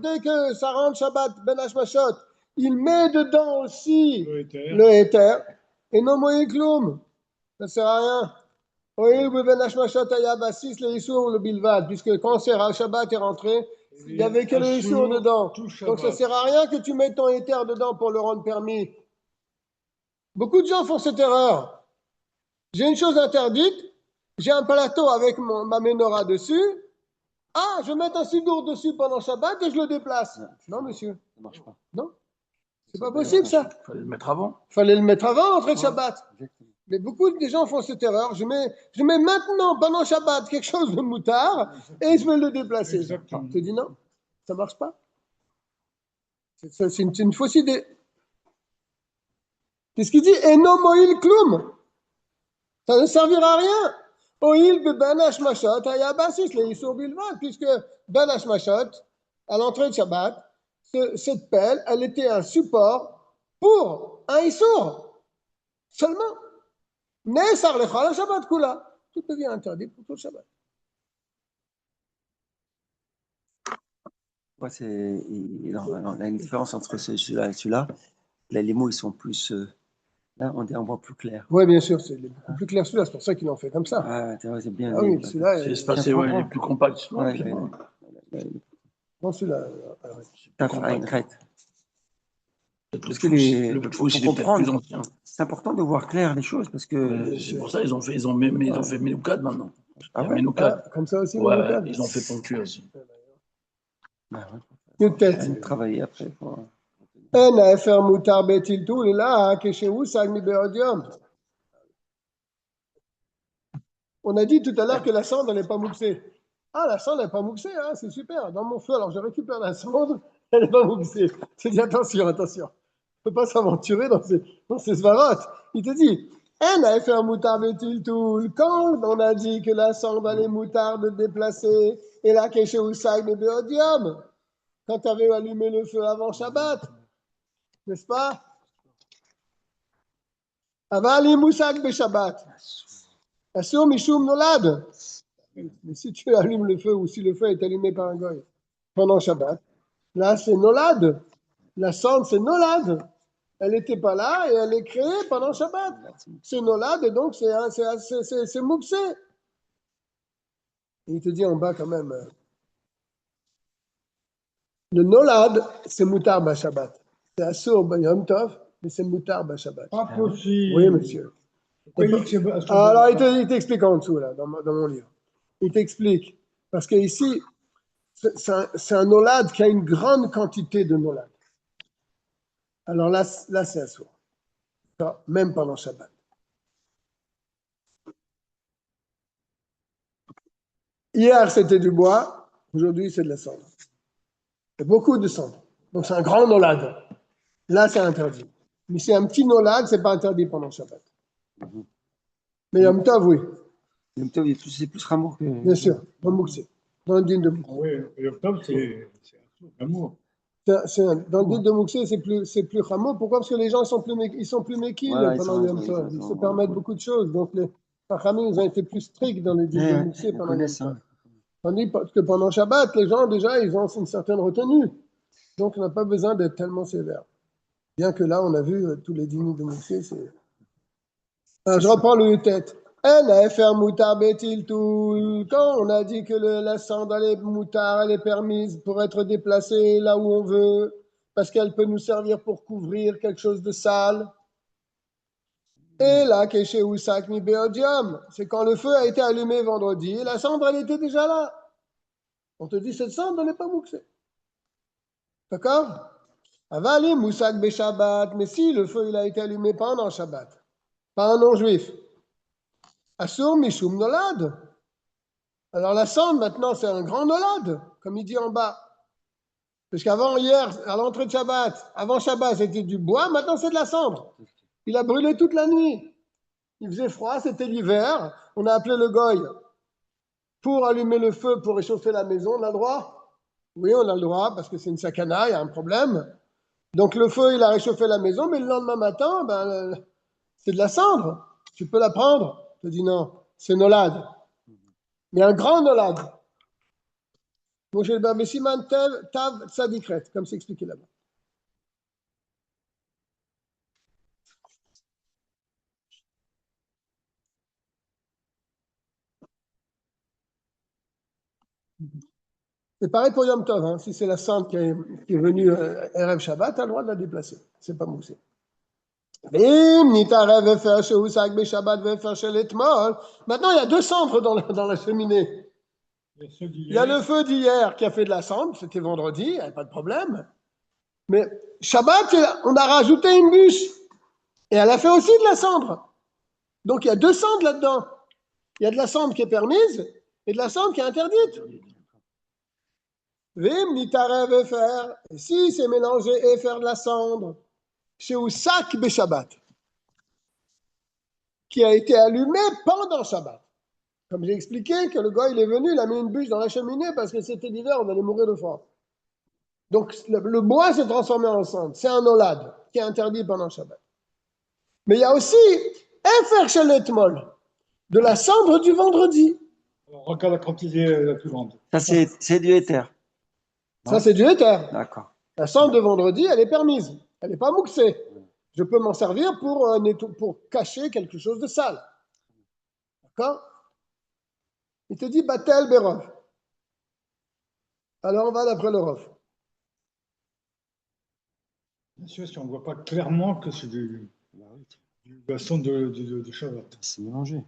Dès que ça rentre Shabbat, Ben Hashmashot, il met dedans aussi le éther. Et non moï kloum. Ça ne sert à rien. Puisque quand c'est Shabbat est rentré, il n'y avait que le Issour dedans. Donc ça ne sert à rien que tu mettes ton éther dedans pour le rendre permis. Beaucoup de gens font cette erreur. J'ai une chose interdite, j'ai un plateau avec ma menorah dessus. Ah, je vais mettre un sidour dessus pendant Shabbat et je le déplace. Non, monsieur. Ça marche pas. Non. C'est pas possible, ça. Il fallait le mettre avant. Il fallait le mettre avant l'entrée de Shabbat. Mais beaucoup de gens font cette erreur. Je mets maintenant, pendant Shabbat, quelque chose de moutard et je vais le déplacer. Je te dis non, ça ne marche pas. C'est une fausse idée. Qu'est-ce qu'il dit? Eno moïl kloum. Ça ne servira à rien. Oïl de Ben Hashmashot, ayabasis, les Issour bilvad, puisque Ben Hashmashot, à l'entrée de Shabbat, cette pelle, elle était un support pour un Issour. Seulement. Nesar lechal Shabbat kula. Tout devient interdit pour tout le Shabbat. Ouais, il y a une différence entre celui-là et celui-là. Là, les mots, ils sont plus Là, on voit plus clair. Oui, bien sûr, c'est beaucoup plus clair celui-là, c'est pour ça qu'ils l'ont fait comme ça. Ah, c'est bien. Ah oui, celui-là, C'est espacé, ouais, il est plus compact. Ouais, Bien. non, celui-là. T'as fait une crête. Parce que les- le faux, il est faut peut-être comprendre. plus ancien. C'est important de voir clair les choses parce que. C'est pour ça ils ont fait Meloukad maintenant. Ah ouais? Meloukad. Comme ça aussi, Ouais, Meloukad. ils ont fait ponctuer aussi. Bah ouais. Une tête. Faut travailler après. En האפר מותר בטלטול, אלא כשהוא סג מבעודיום. On a dit tout à l'heure que la cendre, elle n'est pas mouxée. Ah, la cendre, elle n'est pas mouxée, hein, c'est super. Dans mon feu, alors je récupère la cendre, elle n'est pas mouxée. Je dis attention, attention. On ne peut pas s'aventurer dans ces svarotes. Il te dit, en האפר מותר בטלטול, quand on a dit que la cendre, elle est moutarde de déplacer, et là, כשהוא סג מבעודיום, quand tu avais allumé le feu avant Shabbat, n'est-ce pas? אבל אם מושג בשבת, אסור משום נולד. Mais si tu allumes le feu ou si le feu est allumé par un goy pendant Shabbat, là c'est nolad. La cendre c'est nolad. Elle n'était pas là et elle est créée pendant Shabbat. C'est nolad et donc c'est mouxé. Et il te dit en bas quand même, le nolad c'est moutar ba Shabbat. C'est assur ba Yom Tov, mais c'est moutar ba Shabbat. Pas possible. Oui, monsieur. Alors, il t'explique en dessous, là, dans mon livre. Il t'explique. Parce qu'ici, c'est un nolad qui a une grande quantité de nolad. Alors là c'est un sourd. Même pendant Shabbat. Hier, c'était du bois. Aujourd'hui, c'est de la cendre. Il y a beaucoup de cendre. Donc, c'est un grand nolad. Là, c'est interdit. Mais c'est un petit nolad, c'est pas interdit pendant Shabbat. Mais Yom Tov, oui. Yom Tov, c'est plus rameau que. Bien sûr, dans Mouxé, dans le din de Mouxé. Oui, le octobre, c'est l'amour. Dans le din de Mouxé, c'est plus rameau. Pourquoi? Parce que les gens ils sont plus méquilles Voilà, pendant Yom Tov. Ils se permettent beaucoup de choses. Donc les Chachamim, ils ont été plus stricts dans le din de Mouxé pendant Yom Tov. Tandis que pendant Shabbat, les gens déjà, ils ont une certaine retenue. Donc on n'a pas besoin d'être tellement sévère. Bien que là, on a vu tous les dîners de Mouxé, c'est... Alors, je reprends le tête. Elle a fait moutar betiltul. Quand on a dit que la cendre, elle est moutar, elle est permise pour être déplacée là où on veut, parce qu'elle peut nous servir pour couvrir quelque chose de sale. Et là, keshe usak mi beodium, c'est quand le feu a été allumé vendredi, et la cendre, elle était déjà là. On te dit, cette cendre, elle n'est pas mouxée. D'accord? Avali moussak be Shabbat, mais si le feu, il a été allumé pendant Shabbat, pas un non-juif. Assur mishum nolad. Alors la cendre, maintenant, c'est un grand nolad, comme il dit en bas. Parce qu'avant, hier, à l'entrée de Shabbat, avant Shabbat, c'était du bois, maintenant, c'est de la cendre. Il a brûlé toute la nuit. Il faisait froid, c'était l'hiver. On a appelé le goy pour allumer le feu, pour réchauffer la maison. On a le droit? Oui, on a le droit, parce que c'est une sakana, il y a un problème. Donc le feu, il a réchauffé la maison, mais le lendemain matin, c'est de la cendre. Tu peux la prendre? Je te dis non, c'est nolad. Mais un grand nolad. Moshe le Siman Tav Tzadikret, comme c'est expliqué là-bas. C'est pareil pour Yom Tov, hein. Si c'est la cendre qui est venue Erev Shabbat, tu as le droit de la déplacer. C'est pas moussé. Maintenant, il y a deux cendres dans la cheminée. Il y a le feu d'hier qui a fait de la cendre, c'était vendredi, il n'y avait pas de problème. Mais Shabbat, on a rajouté une bûche. Et elle a fait aussi de la cendre. Donc il y a deux cendres là-dedans. Il y a de la cendre qui est permise et de la cendre qui est interdite. Vim nitarev efer. Et si c'est mélangé et faire de la cendre, chez Usak Beshabbat, qui a été allumé pendant Shabbat. Comme j'ai expliqué, que le gars, il est venu, il a mis une bûche dans la cheminée parce que c'était l'hiver, on allait mourir de froid. Donc, le bois s'est transformé en cendre. C'est un olad qui est interdit pendant Shabbat. Mais il y a aussi Efer Sheletmol, de la cendre du vendredi. Alors, regarde la quantité la plus grande. Ça, c'est du éther. Ça, c'est du éther. D'accord. La cendre de vendredi, elle est permise. Elle n'est pas mouxée. je peux m'en servir pour cacher quelque chose de sale. D'accord? Il te dit Batel Berov. Alors on va d'après le Rov. Bien sûr, si on ne voit pas clairement que c'est du boisson de Shabbat. C'est mélangé.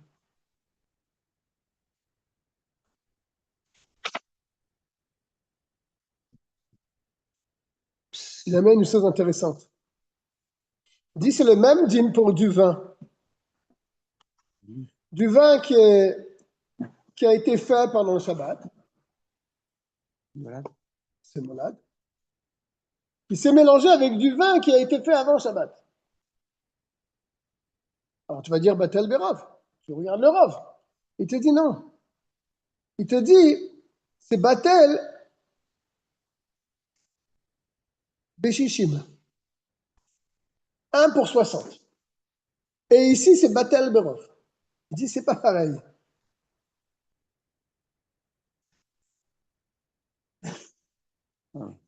Il amène une chose intéressante. Il dit c'est le même dîme pour du vin. Du vin qui a été fait pendant le Shabbat. Voilà. C'est malade. Il s'est mélangé avec du vin qui a été fait avant Shabbat. Alors tu vas dire Batel Berov. Tu regardes le Rov. Il te dit non. Il te dit c'est Batel Beshishim. 1 pour 60. Et ici c'est Batel Berov. Il dit c'est pas pareil.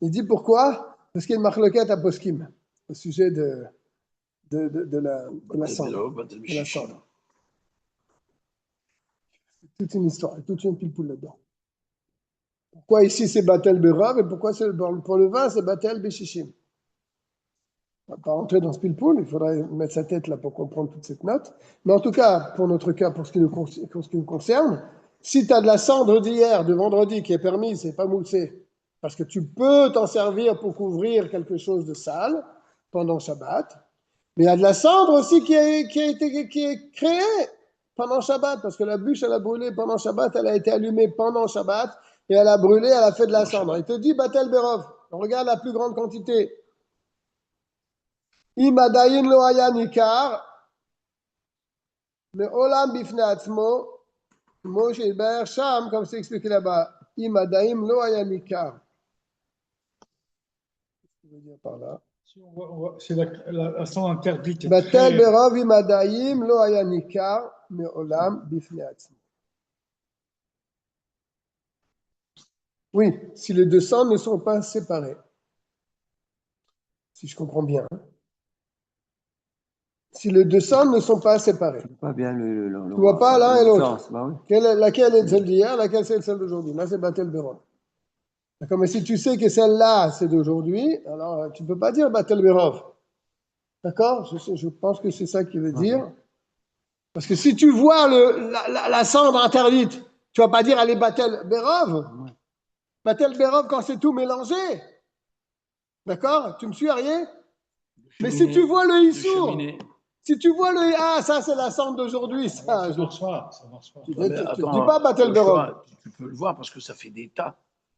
Il dit pourquoi? Parce qu'il y a une marloquette à Poskim au sujet de la cendre. De la cendre. C'est toute une histoire, toute une pile-poule là-dedans. Pourquoi ici c'est Batel Berov et pourquoi pour le vin c'est Batel Beshishim? On ne va pas rentrer dans ce pile-poule, il faudrait mettre sa tête là pour comprendre toute cette note. Mais en tout cas, pour notre cas, pour ce qui nous concerne, si tu as de la cendre d'hier, de vendredi qui est permise, c'est pas moussé. Parce que tu peux t'en servir pour couvrir quelque chose de sale pendant Shabbat. Mais il y a de la cendre aussi qui est créée pendant Shabbat. Parce que la bûche, elle a brûlé pendant Shabbat, elle a été allumée pendant Shabbat. Et elle a brûlé, elle a fait de la cendre. Il te dit Batel Berov. On regarde la plus grande quantité. Imadayin lo haya nikar. Me'olam bifne atzmo. Moshe Iber Sham, comme c'est expliqué là-bas. Imadaim lo haya nikar. Dire par là. C'est la cendre interdite. Batel Berov imadaim lo haya nikar me'olam bifne atzmo. Oui, si les deux cendres ne sont pas séparés. Si je comprends bien. Si les deux cendres ne sont pas séparés. Je ne vois pas bien tu vois pas l'un et l'autre. Bah oui. Laquelle est celle d'hier, laquelle c'est celle d'aujourd'hui. Là, c'est Batel Berov. D'accord, mais si tu sais que celle-là, c'est d'aujourd'hui, alors tu ne peux pas dire Batel Berov. D'accord? Je pense que c'est ça qu'il veut dire. Parce que si tu vois la cendre interdite, tu ne vas pas dire elle est Batel Berov. Batel Berov quand c'est tout mélangé. D'accord? Tu me suis, Arié? Mais si tu vois le Issour, si tu vois le ah, ça c'est la cendre d'aujourd'hui, ça. Ça marche pas. Tu ne dis pas Batel Berov. Tu peux le voir parce que ça fait des tas.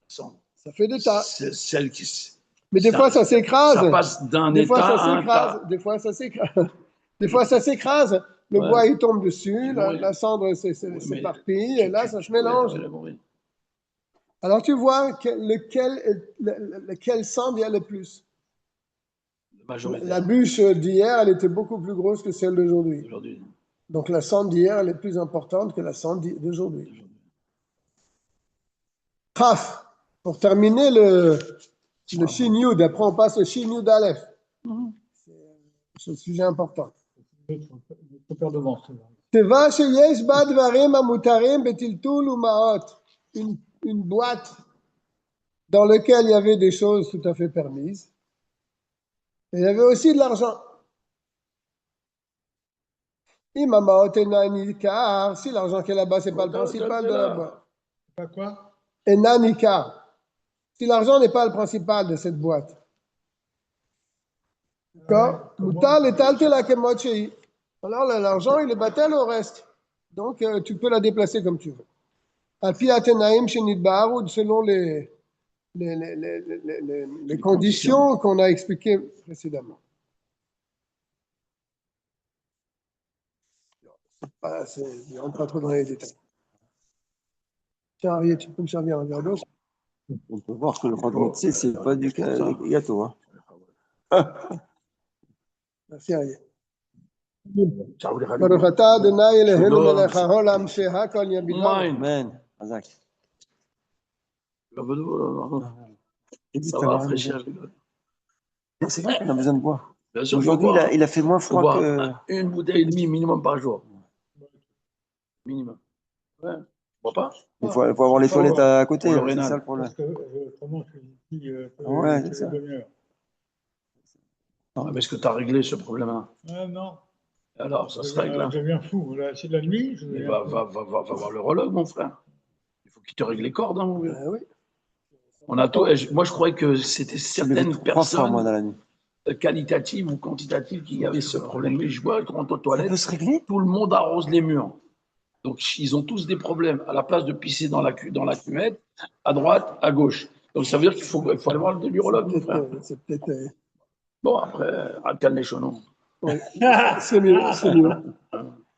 Ça fait des tas. Celle qui. Mais des fois ça s'écrase. Ça passe d'un état à un tas. Des fois ça s'écrase. Des fois ça s'écrase. Le bois il tombe dessus, la cendre s'éparpille et là ça se mélange. Alors tu vois lequel cendre il y a le plus. La bûche d'hier, elle était beaucoup plus grosse que celle d'aujourd'hui. Donc la cendre d'hier, elle est plus importante que la cendre d'aujourd'hui. Traf, pour terminer le Shin Yud, après on passe au Shin Yud Aleph. C'est un sujet important. Teva sheyesh ba dvarim amutarim betiltul umaot. Une boîte dans laquelle il y avait des choses tout à fait permises. Et il y avait aussi de l'argent. Si l'argent qui est là-bas, ce n'est pas le principal de la boîte. Pas quoi? Et nanika. Si l'argent n'est pas le principal de cette boîte. D'accord? Alors l'argent, il est battel au reste. Donc tu peux la déplacer comme tu veux. Selon les conditions qu'on a expliquées précédemment. Je ne rentre pas trop dans les détails. Tiens, Ariel, tu peux me servir un verre d'eau? On peut voir que le rhodmotse, c'est pas du gâteau. Hein. Merci, Ariel. Amen. Azak. Ça va rafraîchir. C'est vrai qu'on a besoin de boire. Bien sûr, Aujourd'hui, faut boire. il a fait moins Faut froid boire que. une bouteille et demie minimum par jour. Minimum. Ouais. Tu bois pas? Il faut avoir les toilettes à côté, Pour le hein, c'est ça rénal. le problème. Parce que autrement, je suis ici Ouais, tous c'est les ça. demi-heures. Ah, mais est-ce que tu as réglé ce problème-là? Ah non, Alors, ça se règle. Hein. je deviens fou. Là, c'est de la nuit, je Mais deviens fou. va voir l'urologue, mon frère. Il faut qu'il te règle les cordes, hein, mon vieux. Oui. On a tout. Moi, je croyais que c'était Je me lève certaines 3 fois, moi, personnes dans la nuit. qualitatives ou quantitatives qui avaient ce problème. Mais je vois quand on est aux Ça toilettes, peut se régler? tout le monde arrose les murs. Donc, ils ont tous des problèmes. À la place de pisser dans la cuvette, à droite, à gauche. Donc, ça veut dire qu'il faut aller voir l'urologue, mon frère. C'est peut-être. Bon, après, calme les chenons. Oui. C'est mieux, c'est mieux.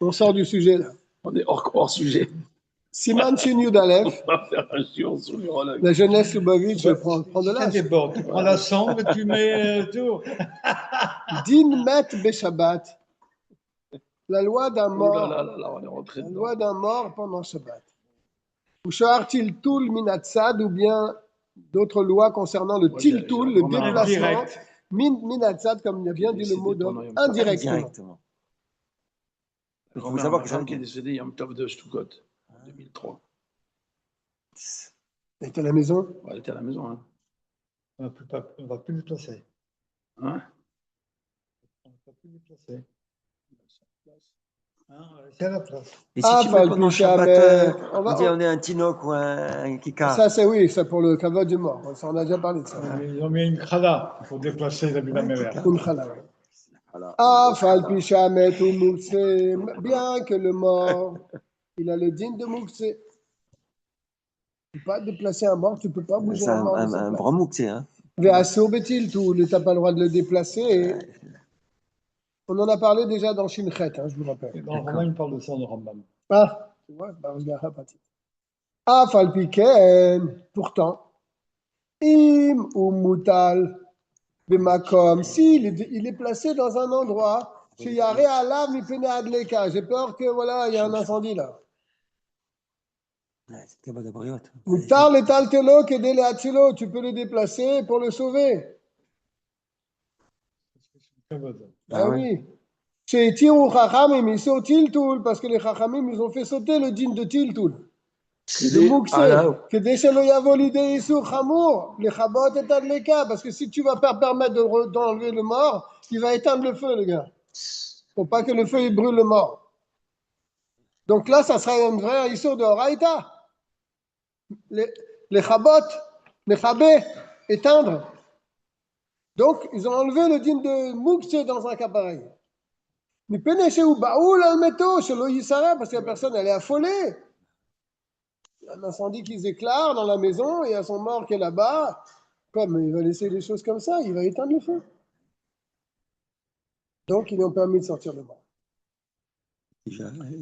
On sort du sujet là. On est hors sujet. Siman Chin Aleph, On va faire un jour sur l'urologue. la jeunesse Lubavitch prend de Ça l'âge. déborde. Tu prends la sonde et tu mets tout. Din met Beshabbat. La loi d'un Oh là mort. là là là, on est rentré La dedans. loi d'un mort pendant Shabbat. Ou Shahar Tiltul Minatsad, ou bien d'autres lois concernant le Moi, j'ai Tiltul, un le grand-mère déplacement. Direct. Minatsad, comme il vient dit le mot d'homme, indirectement. Directement. Il faut Grand-mère, savoir ma que femme ça. qui est décédée, il y a un Tov de Stuttgart, en 2003. Elle est à la maison. Ouais, elle était à la maison. Hein. On ne va plus le placer. Hein? On ne va plus le placer. Hein, c'est à la place. Et si Ah, tu mets pendant Shabbat, on dit on est un Tinoc ou un Kikar. Ça, c'est oui, c'est pour le kavod du mort. Ça, on a déjà parlé de ça. Ils ont mis une chala pour déplacer la mère. Une chala. Ah, Falpishamet ou Moukse, bien que le mort, il a le digne de Moukse. Tu ne peux pas déplacer un mort, tu ne peux pas bouger C'est un mort. un grand mouk, tu sais. Hein. Ve'asur betil, tu n'as pas le droit de le déplacer. On en a parlé déjà dans Shinchet, hein, je vous rappelle. Dans le Rambam, il parle de ça, le Rambam. Ah, tu vois, Barzgaha Patit. Ah, Falpiken, pourtant, Im ou Mutal, Bemakom, si il est placé dans un endroit, chez Yare Alav, Mipene Adleka, j'ai peur que, voilà, il y a un incendie là. Ouais, c'était pas d'abriote. Mutar letaltelo kedele atzilo, tu peux le déplacer pour le sauver. Ah oui. Chez Tirou Chachamim, ils sautent Tiltoul, parce que les Chachamim, ils ont fait sauter le din de Tiltoul. Le Moukse, que dès que le Yavo l'idée Issour Chamour, les Chabot et Adleka, parce que si tu vas pas permettre d'enlever le mort, il va éteindre le feu, le gars. Pour pas que le feu il brûle le mort. Donc là, ça sera un vrai Issour de Horaïta. Les Chabot, les Chabé, éteindre. Donc, ils ont enlevé le din de Moukse dans un cas pareil. Mais pénéché ou baoul al métaux, chez l'Oïsara, parce que la personne, elle est affolée. Il y a un incendie qui s'éclaire dans la maison, et il y a son mort qui est là-bas. Comme il va laisser les choses comme ça, il va éteindre le feu. Donc, ils lui ont permis de sortir le mort.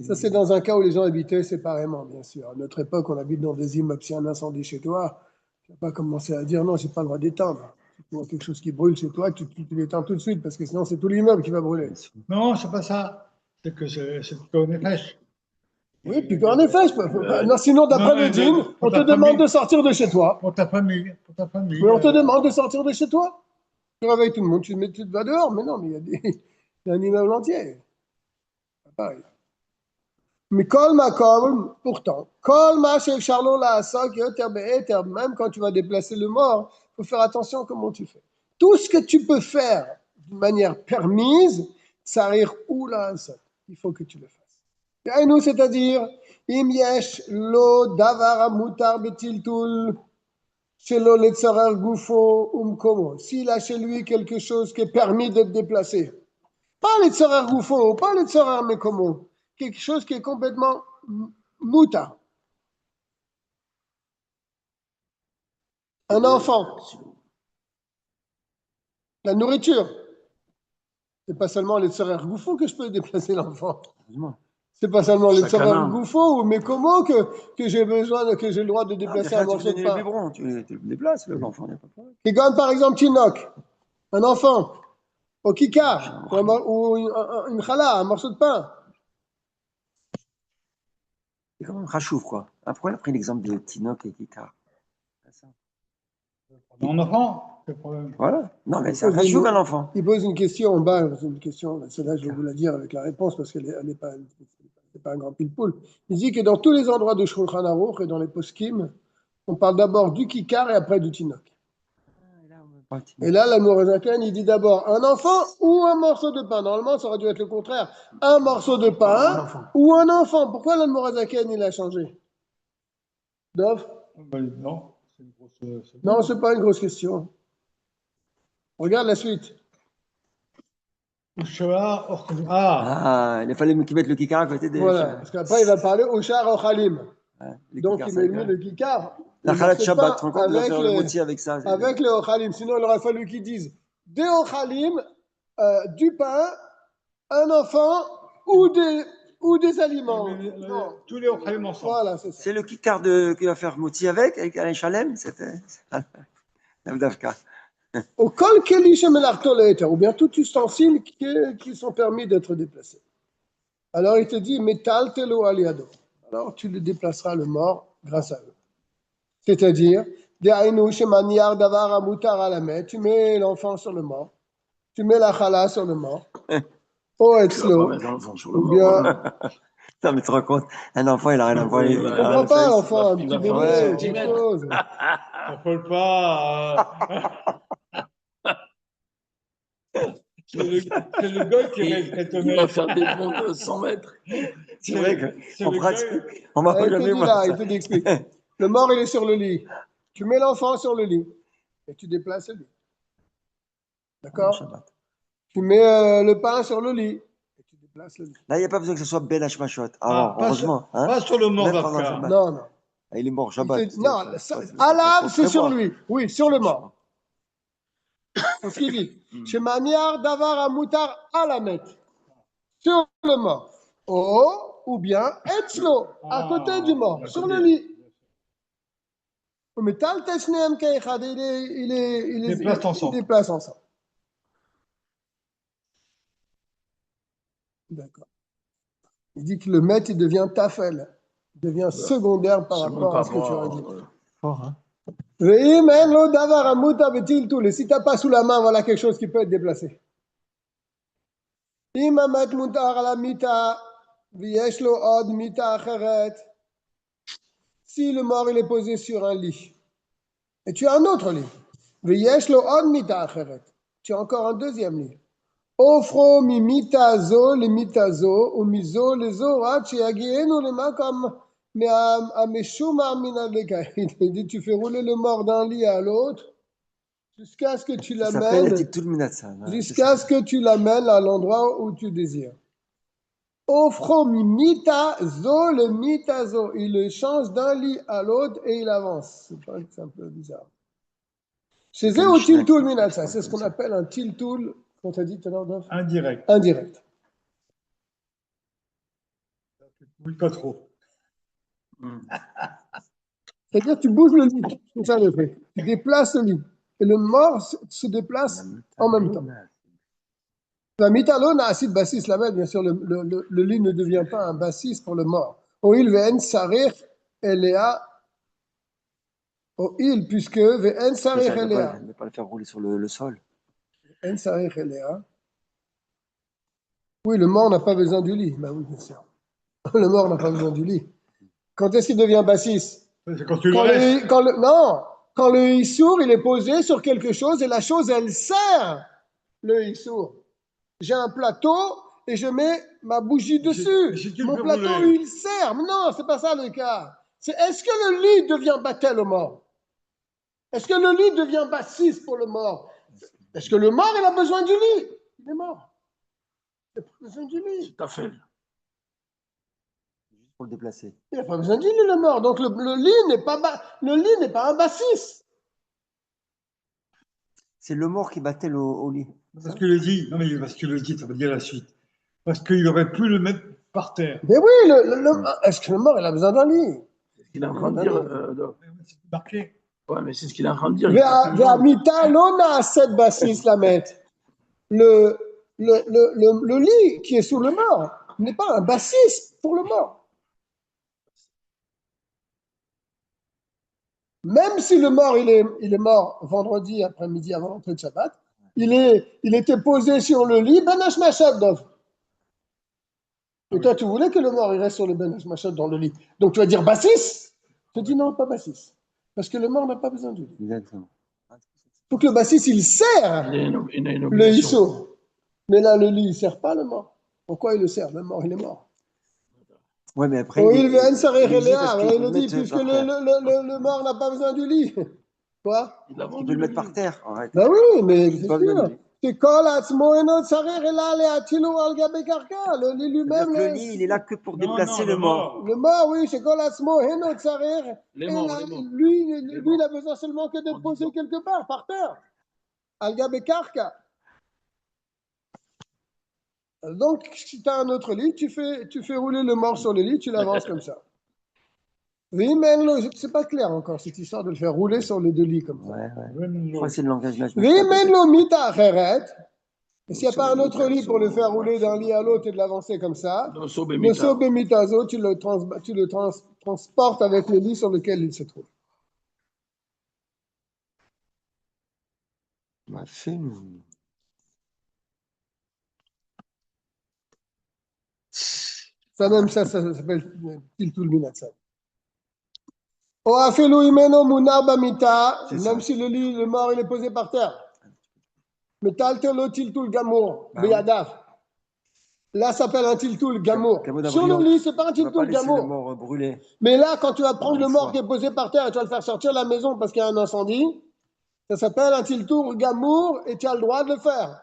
Ça, c'est dans un cas où les gens habitaient séparément, bien sûr. À notre époque, on habite dans des immeubles. S'il y a un incendie chez toi, tu ne vas pas commencer à dire non, je n'ai pas le droit d'éteindre. Si tu vois quelque chose qui brûle chez toi, tu l'éteins tout de suite, parce que sinon, c'est tout l'immeuble qui va brûler. Non, c'est pas ça. C'est que c'est qu'on est fraîche. Oui, puis en effet, non, sinon, d'après le djinn, on te demande de sortir de chez toi. Pour ta famille. Pour ta famille. Mais on te demande de sortir de chez toi. Tu réveilles tout le monde, tu te vas dehors. Mais non, mais il y a un immeuble entier. C'est pareil. Mais kol makom, pourtant, kol ma shel charlo la asa, même quand tu vas déplacer le mort, il faut faire attention à comment tu fais. Tout ce que tu peux faire d'une manière permise, ça arrive ou la asa. Il faut que tu le fasses. Et nous, c'est-à-dire, im yesh lo davar mutar betiltul, shelo letzarer gufo umkomo. S'il a chez lui quelque chose qui est permis d'être déplacé, pas letzarer gufo, pas letzarer mekomo, quelque chose qui est complètement muta. Un enfant, la nourriture, c'est pas seulement letzarer gufo que je peux déplacer l'enfant. C'est pas seulement les tsarar goufo ou mais comment que j'ai besoin, que j'ai le droit de déplacer un morceau de pain. Tu le déplaces, l'enfant, il n'y a pas de problème. Et comme par exemple Tinok, un enfant, au kikar, ou une chala, un morceau de pain. C'est quand même rachouf, quoi. Pourquoi il a pris l'exemple de Tinoc et Kikar? Un enfant. le problème. Voilà. Non, mais Il c'est un pose une- rajout un enfant. Il pose une question en bas, c'est une question, celle-là je vais vous la dire avec la réponse parce qu'elle n'est pas, c'est pas un grand pile-poule. Il dit que dans tous les endroits de Shulchan Aruch et dans les poskim, on parle d'abord du kikar et après du tinok. Et là, l'Admorazaken, il dit d'abord un enfant ou un morceau de pain. Normalement, ça aurait dû être le contraire. Un morceau de pain ou un enfant. Pourquoi l'Admorazaken, il a changé? Dov? Non, c'est une grosse. Non, ce n'est pas une grosse question. Regarde la suite. Ah, Il fallait qu'ils mettent le kikar à côté des. Voilà, parce qu'après, il va parler au char Ochalim. Les Donc, kikars, il ça met va lui être- le kikar. La le Khalat morceau de Shabbat, pain tu te rends compte, il va avec faire le les- moti avec ça. Avec les Ochalim. Sinon, il aurait fallu qu'ils disent des Ochalim, du pain, un enfant ou des aliments. Non. tous les Ochalim ensemble. Voilà, c'est ça. C'est le kikar qui va faire moti avec Alain Chalem, c'était. Davka. Au kol keli shemelarto le'eter, ou bien tout ustensile qui sont permis d'être déplacés. Alors il te dit, metal telo aliado. Alors tu le déplaceras le mort grâce à eux. C'est-à-dire, de'ainu shemaniar davar amutar alamet, tu mets l'enfant sur le mort, tu mets la chala sur le mort, o Tu vas pas etzlo, mettre un enfant sur le ou mort. bien, Non, mais tu te rends compte, un enfant, il a rien à voir. Ouais, je comprends pas l'enfant, un il petit va faire bébé, un quelque centimètre. chose. Ça colle pas. C'est le gars qui rêve te Il va mettre. faire des bonds de 100 mètres. C'est vrai C'est qu'en le pratique, gars- on va Ah, pas il te jamais dit voir là, ça. il te explique. Le mort, il est sur le lit. Tu mets l'enfant sur le lit et tu déplaces le lit. D'accord? Shabbat. Tu mets le pain sur le lit et tu déplaces le lit. Là, il n'y a pas besoin que ce soit Ben Hashmashot. Ah, pas Heureusement. Hein? Pas sur le mort Même pendant le d'Afka. Shabbat. Non, non. Ah, il est mort Il Shabbat. te- non, Alav, c'est sur lui. Oui, sur le mort. C'est ce qu'il dit. Chez Maniar Davar Amoutar Alamet. Sur le mort. Ou bien Etzlo, à côté du mort, sur le lit. Mais Tal Teshneem Keichad, il Déplace ensemble. déplace ensemble. D'accord. Il dit que le maître, il devient tafel. Il devient secondaire par rapport à ce que tu as dit. Fort, hein? Et si tu n'as pas sous la main, voilà quelque chose qui peut être déplacé. Si le mort il est posé sur un lit, et tu as un autre lit, tu as encore un deuxième lit. Offro mimitazo le mitazo ou mizo les orat chiagienu le makam mais à meshuma minaleka. Il dit tu fais rouler le mort d'un lit à l'autre jusqu'à ce que tu Ça s'appelle l'amènes Titul Minatsa. jusqu'à ce que tu l'amènes à l'endroit où tu désires. Offro mimitazo le mitazo. Il le change d'un lit à l'autre et il avance. C'est un peu bizarre. Chez eux, au tiltul minatsa, c'est ce qu'on appelle un tiltul. On t'a dit tout à l'heure, Dov? Indirect. Indirect. Oui, pas trop. C'est-à-dire tu bouges le lit, c'est ça le fait. Tu déplaces le lit. Et le mort se déplace en même temps. La mitalona acide bassis la bien sûr, le lit ne devient pas un bassis pour le mort. Oil ve'en sarir elea. Oil, puisque ve'en sarir elea. Ne pas le faire rouler sur le sol. En sarir elea. Oui, le mort n'a pas besoin du lit. Ben oui, bien sûr. Le mort n'a pas besoin du lit. Quand est-ce qu'il devient bassis? C'est quand tu le restes. Quand le issour, il est posé sur quelque chose et la chose, elle sert le issour. J'ai un plateau et je mets ma bougie dessus. si tu le Mon fais plateau, rouler. il sert. Non, c'est pas ça le cas. C'est est-ce que le lit devient battel au mort? Est-ce que le lit devient bassis pour le mort? Est-ce que le mort, il a besoin du lit? Il est mort. Il n'a pas besoin du lit. Tout à fait. Juste pour le déplacer. Il n'a pas besoin du lit, le mort. Donc le lit n'est pas un bassis. C'est le mort qui battait au lit. Parce que le dit, non mais parce que le dit, ça veut dire la suite. Parce qu'il aurait pu le mettre par terre. Mais oui, est-ce que le mort, il a besoin d'un lit? C'est ce qu'il est en train de dire. C'est marqué. Ouais, mais c'est ce qu'il est en train de dire. Ve'amita lona set bassis la mettre. Le lit qui est sous le mort n'est pas un bassis pour le mort. Même si le mort, il est mort vendredi après-midi avant l'entrée de Shabbat, il était posé sur le lit, Ben Hashmashot, Dov. Et toi, tu voulais que le mort, il reste sur le Ben Hashmashot dans le lit. Donc tu vas dire Bassis? Je te dis non, pas Bassis. Parce que le mort n'a pas besoin du lit. Exactement. Il faut que le Bassis, il sert Il a une le obligation. Hisso. Mais là, le lit, il ne sert pas le mort. Pourquoi il le sert? Le mort, il est mort. Ouais, mais après, Oui, il veut un Saré il est obligé parce Réléa. qu'il Il peut le dit, le mettre puisque par terre. le mort n'a pas besoin du lit. Quoi? Il a Il vendu peut le mettre lit. par terre. Arrête. Ben oui, mais Il c'est pas besoin sûr. de lui. C'est Kol Atzmo Eno Saré Réléa Le Atilo Al Gabe Karka. Le lit C'est-à-dire lui-même, que le lit, il est là que pour Non, déplacer non, le mort. le mort, oui, c'est Kol Atzmo Eno Saré. Les Et morts, là, les morts. lui, Les il a morts. besoin seulement que En d'être posé disant. quelque part, par terre. Al Gabe Karka. Donc, si tu as un autre lit, tu fais rouler le mort sur le lit, tu l'avances comme ça. Oui, mais c'est pas clair encore, cette histoire de le faire rouler sur les deux lits comme ça. Ouais. Je Venlo. crois que c'est le langage de la Oui, mais le mita acheret. Et s'il n'y a pas un autre lit pour le faire rouler d'un lit à l'autre et de l'avancer comme ça, Dans Sobe le Mita. sobemitazo, tu le transportes avec le lit sur lequel il se trouve. m'a fait. Ça même ça s'appelle Tiltul Minatzad. O afelu imeno munar bamita, C'est même ça. si le lit, le mort, il est posé par terre. Metaltelo tiltul gamour, Bah oui. beyadav. Là, ça s'appelle un tiltul gamour. Gamour Sur le d'abriot. lit, c'est pas un Tu vas pas tiltul laisser le gamour. mort brûler. Mais là, quand tu vas prendre Une le mort fois. qui est posé par terre et tu vas le faire sortir de la maison parce qu'il y a un incendie, ça s'appelle un tiltour gamour et tu as le droit de le faire.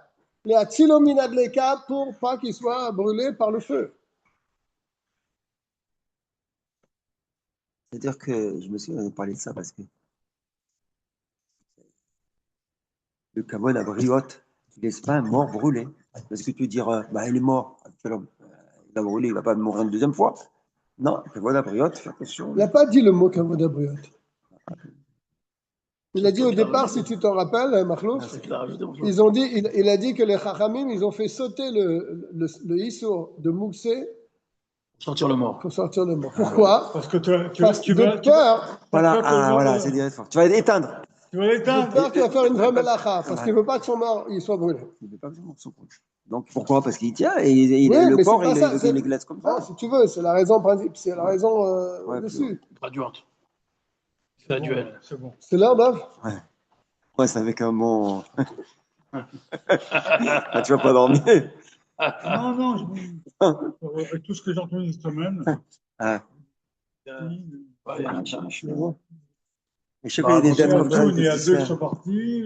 Les atzilominadleka pour pas qu'il soit brûlé par le feu. C'est-à-dire que je me souviens de parler de ça parce que le kavod à briotte, tu ne laisses pas un mort brûler. Parce que tu veux dire, bah, il est mort. Alors, il a brûlé, il ne va pas mourir une deuxième fois. Non, le kavod à briotte, fais attention. Il n'a pas dit le mot kavodabriot. Il a dit au départ, si tu t'en rappelles, Mahlouf, C'est qu'il a rajouté. ils ont dit, il a dit que les Chachamim, ils ont fait sauter le Issour de Mouxé Sortir le mort. pour sortir le mort. Pourquoi? Parce que tu Parce tu de vas, peur, Voilà, tu vas- voilà, c'est direct fort. Tu vas éteindre. tu vas de l'éteindre. peur qu'il va faire une vraie melacha, parce qu'il ne veut pas que son mort il soit brûlé. Il ne veut pas que le mort soit brûlé. Donc pourquoi? Parce qu'il tient et le mais corps, c'est pas ça, il les glace comme ça. Bon, si tu veux, c'est la raison principale, c'est la raison Ouais, dessus. Graduante. C'est la duel. C'est bon. C'est l'heure, Dave? Ouais, c'est avec un mot. Ah, tu vas pas dormir. Non, non, avec tout ce que j'ai entendu cette semaine. Ah. Ouais, il y a un chien. Mais je sais qu'il y a des Il y dates a comme ça. il y a qui se deux qui font. sont partis.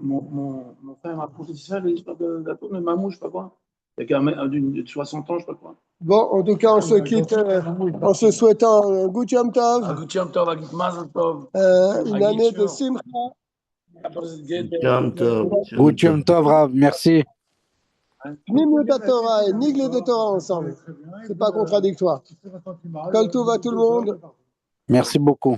Mon frère m'a raconté ça, l'histoire de la tour de Mamou, je sais pas quoi. Il y a qu'un de 60 ans, je sais pas quoi. Bon, en tout cas, on se quitte en se souhaitant un good Yom Tov, Agutiam Tov, Agit Mazal Tov. une année de Simcha. Yom Tov. Good Yom Tov, Rav, merci. Nimut Torah et Nigle de Torah ensemble. C'est pas contradictoire. Kol Tov à tout le monde. Merci beaucoup.